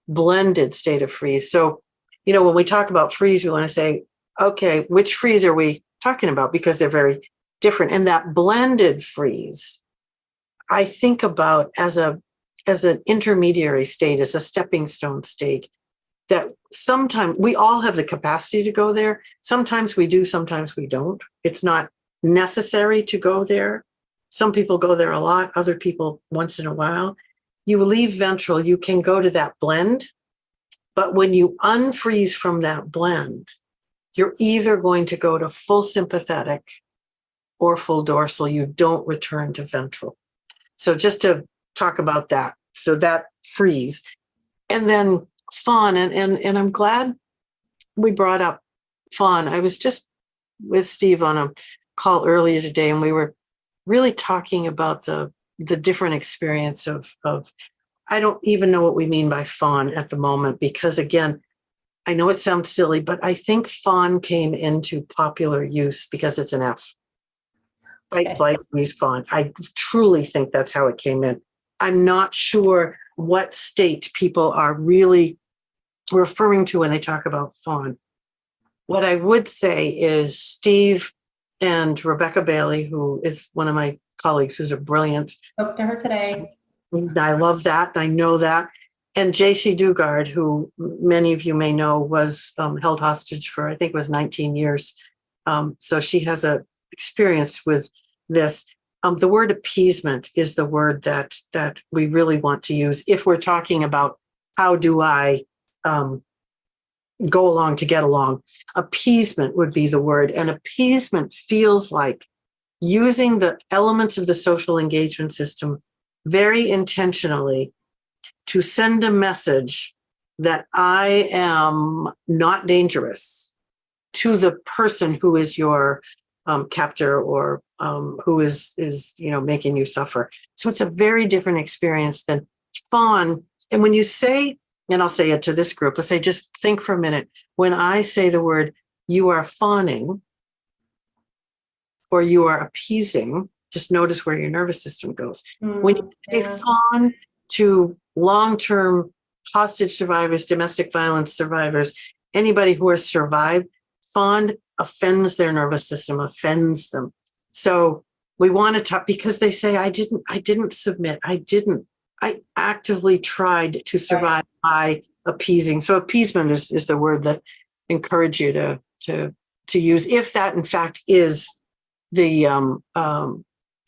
blended state of freeze. So, you know, when we talk about freeze, we want to say, okay, which freeze are we talking about? Because they're very different. And that blended freeze, I think about as an intermediary state, as a stepping stone state, that sometimes we all have the capacity to go there. Sometimes we do, sometimes we don't. It's not necessary to go there. Some people go there a lot, other people once in a while. You leave ventral, you can go to that blend, but when you unfreeze from that blend, you're either going to go to full sympathetic or full dorsal. You don't return to ventral. So just to talk about that. So that freeze. And then fawn, and I'm glad we brought up fawn. I was just with Steve on a call earlier today, and we were really talking about the different experience of I don't even know what we mean by fawn at the moment, because again, I know it sounds silly, but I think fawn came into popular use because it's an F. Fight, flight, freeze, fawn. I truly think that's how it came in. I'm not sure what state people are really referring to when they talk about fawn. What I would say is Steve and Rebecca Bailey, who is one of my colleagues, who's a brilliant. Spoke to her today. I love that. I know that. And J.C. Dugard, who many of you may know, was held hostage for, I think it was 19 years. So she has a experience with this. The word appeasement is the word that we really want to use if we're talking about how do I go along to get along. Appeasement would be the word, and appeasement feels like using the elements of the social engagement system very intentionally to send a message that I am not dangerous to the person who is your captor or who is making you suffer. So it's a very different experience than fawn. And when you say, and I'll say it to this group, let's say, just think for a minute. When I say the word, you are fawning or you are appeasing, just notice where your nervous system goes. When you say fawn to long-term hostage survivors, domestic violence survivors, anybody who has survived, fawn offends their nervous system, offends them. So we want to talk, because they say, I didn't submit. I actively tried to survive by appeasing. So appeasement is the word that I encourage you to use, if that in fact is the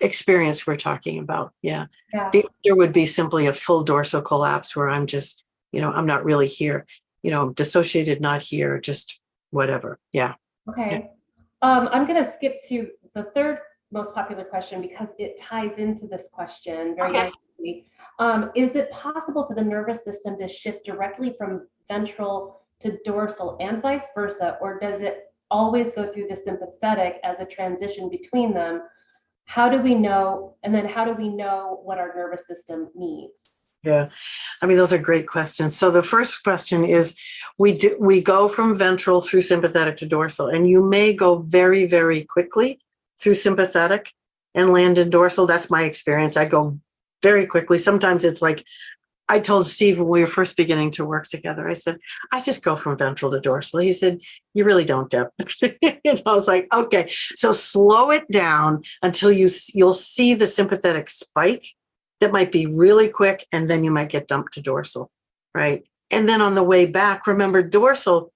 experience we're talking about. Yeah. There would be simply a full dorsal collapse where I'm just, I'm not really here, dissociated, not here, just whatever. Yeah. Okay. Yeah. I'm going to skip to the third most popular question because it ties into this question very nicely. Is it possible for the nervous system to shift directly from ventral to dorsal and vice versa, or does it always go through the sympathetic as a transition between them? How do we know? And then how do we know what our nervous system needs? Yeah, I mean, those are great questions. So the first question is, we go from ventral through sympathetic to dorsal, and you may go very, very quickly through sympathetic and land in dorsal. That's my experience. I go very quickly. Sometimes it's like, I told Steve when we were first beginning to work together, I said, I just go from ventral to dorsal. He said, you really don't, Deb. I was like, okay, so slow it down until you'll see the sympathetic spike. That might be really quick, and then you might get dumped to dorsal, right? And then on the way back, remember, dorsal,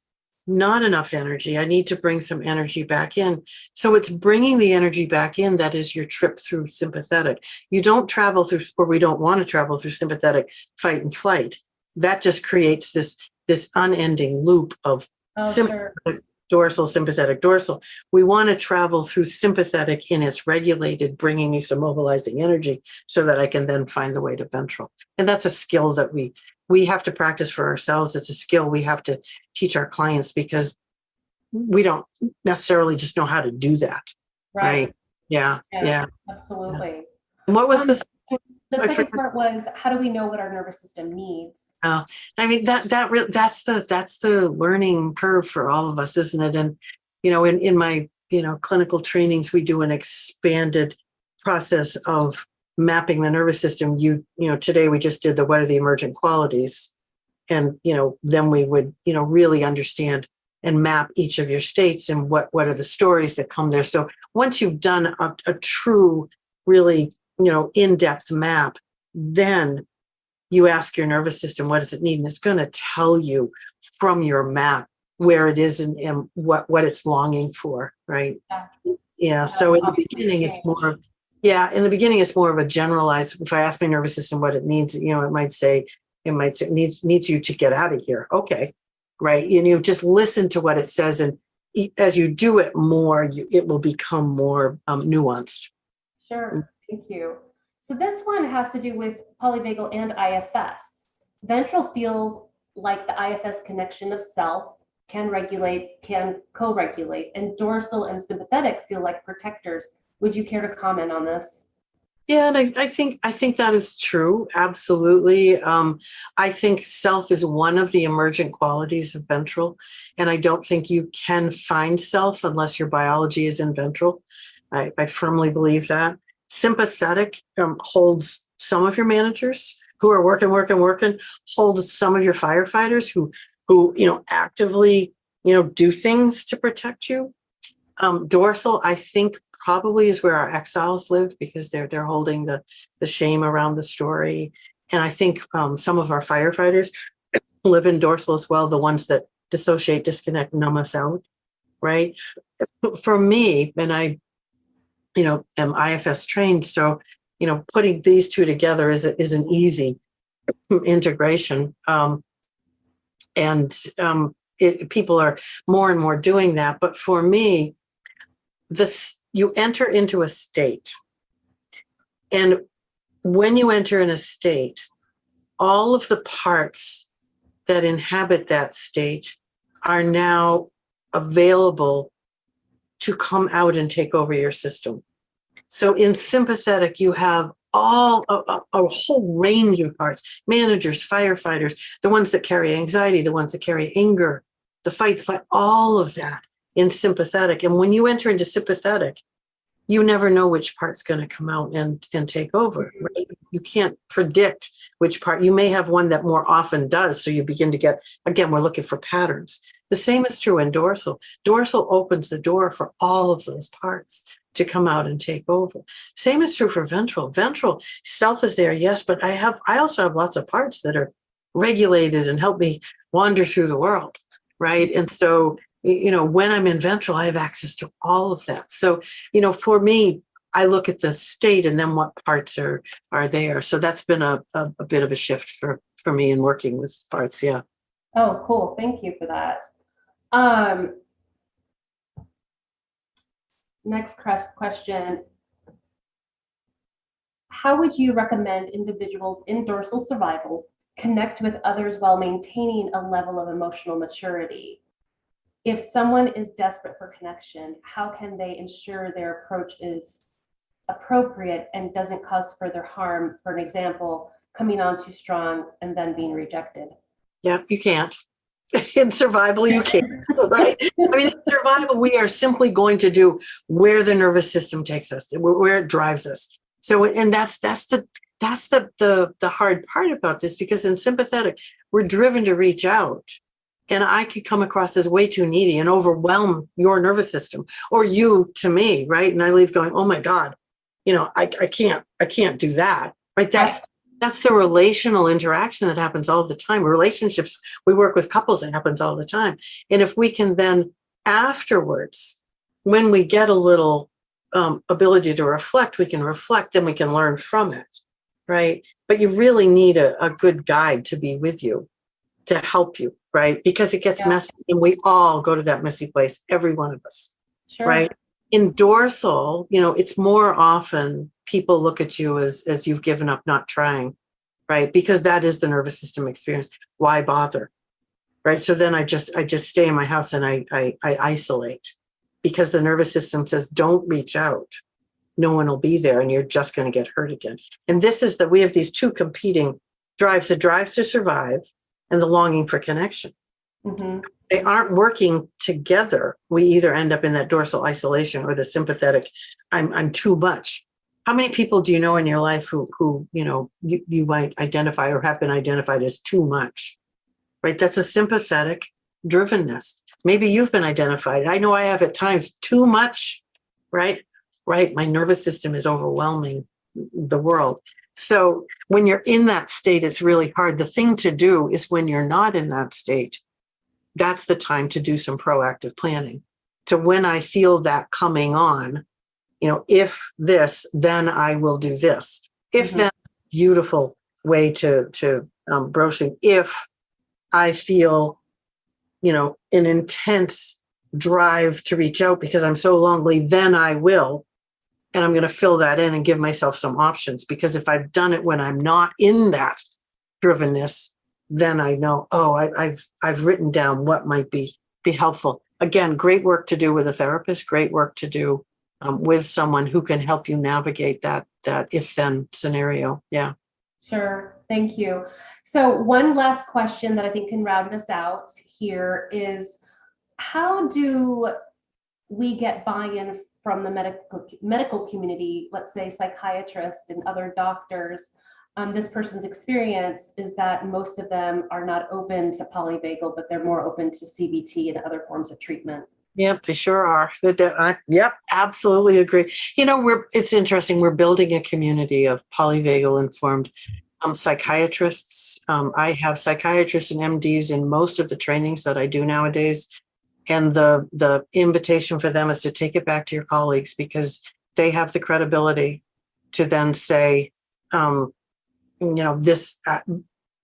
not enough energy. I need to bring some energy back in. So it's bringing the energy back in that is your trip through sympathetic. You don't travel through, or we don't want to travel through sympathetic fight and flight. That just creates this unending loop of sympathetic, dorsal, sympathetic, dorsal. We want to travel through sympathetic in its regulated, bringing me some mobilizing energy so that I can then find the way to ventral. And that's a skill that we have to practice for ourselves. It's a skill we have to teach our clients, because we don't necessarily just know how to do that. Right? Yeah. Absolutely. Yeah. And what was the second part was, how do we know what our nervous system needs? I mean, that's the learning curve for all of us, isn't it? And, in my, clinical trainings, we do an expanded process of mapping the nervous system. Today we just did what are the emergent qualities? And, then we would, really understand and map each of your states and what are the stories that come there. So once you've done a true, really, in-depth map, then you ask your nervous system, what does it need? And it's going to tell you from your map where it is and what it's longing for, right? Yeah. So in the beginning, it's more of a generalized, if I ask my nervous system what it needs, it might say it needs you to get out of here. Okay. Right. And you just listen to what it says. And as you do it more, it will become more nuanced. Sure. Thank you. So this one has to do with polyvagal and IFS. Ventral feels like the IFS connection of self, can co-regulate, and dorsal and sympathetic feel like protectors. Would you care to comment on this? Yeah, and I think that is true. Absolutely. I think self is one of the emergent qualities of ventral, and I don't think you can find self unless your biology is in ventral. I firmly believe that. Sympathetic holds some of your managers who are working, holds some of your firefighters who actively, do things to protect you. Dorsal, I think, probably is where our exiles live, because they're holding the shame around the story. And I think some of our firefighters live in dorsal as well, the ones that dissociate, disconnect, numb us out, right? For me, and I am IFS trained. So, putting these two together is an easy integration. People are more and more doing that. But for me, you enter into a state. And when you enter in a state, all of the parts that inhabit that state are now available to come out and take over your system. So in sympathetic, you have a whole range of parts: managers, firefighters, the ones that carry anxiety, the ones that carry anger, the fight, all of that in sympathetic. And when you enter into sympathetic, you never know which part's going to come out and take over. Right? You can't predict which part. You may have one that more often does. So you begin to get, again, we're looking for patterns. The same is true in dorsal. Dorsal opens the door for all of those parts to come out and take over. Same is true for ventral. Ventral self is there, yes, but I also have lots of parts that are regulated and help me wander through the world, right? And so, when I'm in ventral, I have access to all of that. So, for me, I look at the state and then what parts are there. So that's been a bit of a shift for me in working with parts. Yeah. Oh, cool. Thank you for that. Next question. How would you recommend individuals in dorsal survival connect with others while maintaining a level of emotional maturity? If someone is desperate for connection, how can they ensure their approach is appropriate and doesn't cause further harm? For an example, coming on too strong and then being rejected. Yeah, you can't. In survival, you can't, right? I mean, in survival, we are simply going to do where the nervous system takes us, where it drives us. So, and that's the hard part about this, because in sympathetic, we're driven to reach out. And I could come across as way too needy and overwhelm your nervous system, or you to me, right? And I leave going, oh my God, I can't do that, right? That's the relational interaction that happens all the time. Relationships, we work with couples, that happens all the time. And if we can then afterwards, when we get a little ability to reflect, we can reflect, then we can learn from it, right? But you really need a good guide to be with you, to help you, right? Because it gets messy, and we all go to that messy place, every one of us, sure. Right? In dorsal, it's more often people look at you as you've given up, not trying, right? Because that is the nervous system experience. Why bother, right? So then I just stay in my house and I isolate, because the nervous system says, don't reach out. No one will be there, and you're just going to get hurt again. And this is that we have these two competing drives: the drives to survive and the longing for connection. Mm-hmm. They aren't working together. We either end up in that dorsal isolation or the sympathetic, I'm too much. How many people do you know in your life who you might identify or have been identified as too much, right? That's a sympathetic drivenness. Maybe you've been identified. I know I have at times too much, right? Right. My nervous system is overwhelming the world. So when you're in that state, it's really hard. The thing to do is, when you're not in that state, that's the time to do some proactive planning. To when I feel that coming on, if this, then I will do this. If that beautiful way to broaching. If I feel, an intense drive to reach out because I'm so lonely, then I will. And I'm going to fill that in and give myself some options, because if I've done it when I'm not in that drivenness, then I know, I've written down what might be helpful. Again, great work to do with a therapist, great work to do with someone who can help you navigate that if-then scenario. Yeah. Sure. Thank you. So one last question that I think can round us out here is, how do we get buy-in from the medical community, let's say psychiatrists and other doctors? This person's experience is that most of them are not open to polyvagal, but they're more open to CBT and other forms of treatment. Yep, they sure are. Yep, absolutely agree. It's interesting. We're building a community of polyvagal informed psychiatrists. I have psychiatrists and MDs in most of the trainings that I do nowadays. And the invitation for them is to take it back to your colleagues, because they have the credibility to then say, this,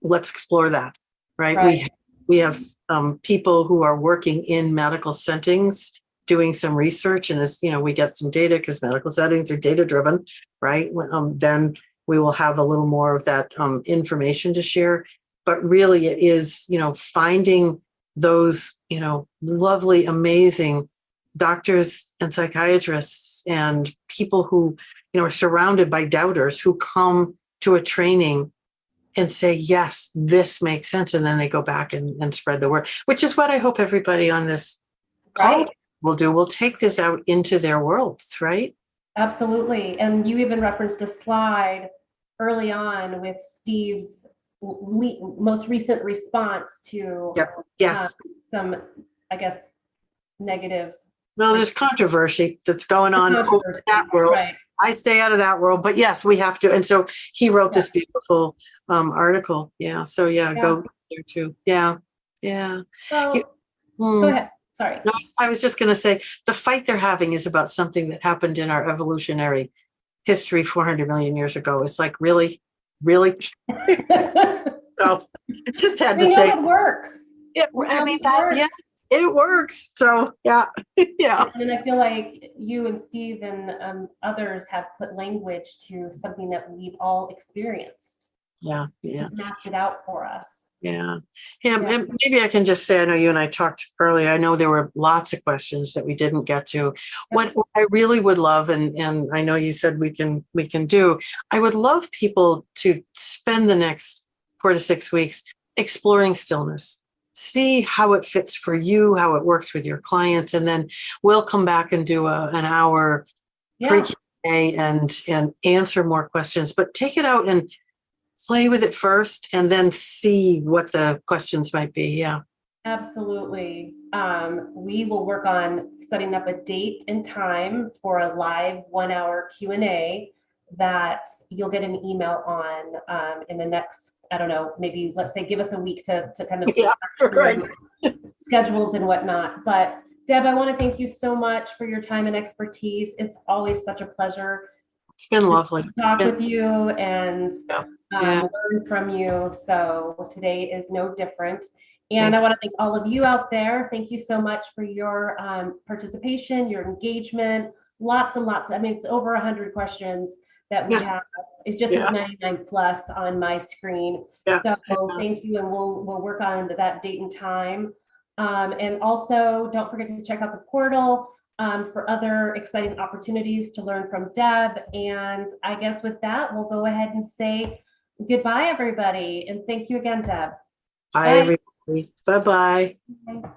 let's explore that, right? Right. We have people who are working in medical settings doing some research, and as we get some data, because medical settings are data driven, right? Then we will have a little more of that information to share. But really, it is finding those lovely, amazing doctors and psychiatrists and people who are surrounded by doubters who come to a training and say, yes, this makes sense. And then they go back and spread the word, which is what I hope everybody on this call will do. We'll take this out into their worlds, right? Absolutely. And you even referenced a slide early on with Steve's most recent response to Yes. Some, I guess, negative. No, there's controversy that's going on in that world. Right. I stay out of that world, but yes, we have to. And so he wrote this beautiful article. Yeah. So go there too. Yeah. Yeah. Well, go ahead. Sorry. No, I was just going to say the fight they're having is about something that happened in our evolutionary history 400 million years ago. It's like, really? So I just had to say it works. It works. So yeah. And I feel like you and Steve and others have put language to something that we've all experienced. Yeah. Just mapped it out for us. Yeah. And maybe I can just say, I know you and I talked earlier. I know there were lots of questions that we didn't get to. What I really would love, and I know you said we can do, I would love people to spend the next 4 to 6 weeks exploring stillness. See how it fits for you, how it works with your clients, and then we'll come back and do an hour free Q&A and answer more questions. But take it out and play with it first, and then see what the questions might be. Yeah, absolutely. We will work on setting up a date and time for a live 1 hour Q&A that you'll get an email on in the next, I don't know, maybe let's say give us a week to kind of schedules and whatnot. But Deb, I want to thank you so much for your time and expertise. It's always such a pleasure. It's been lovely to talk with you and learn from you. So today is no different. And I want to thank all of you out there. Thank you so much for your participation, your engagement, lots and lots. I mean, it's over 100 questions that we have. It just is 99 plus on my screen. So thank you. And we'll work on that date and time. And also don't forget to check out the portal for other exciting opportunities to learn from Deb. And I guess with that, we'll go ahead and say goodbye, everybody. And thank you again, Deb. Bye, everybody. Bye-bye. Bye.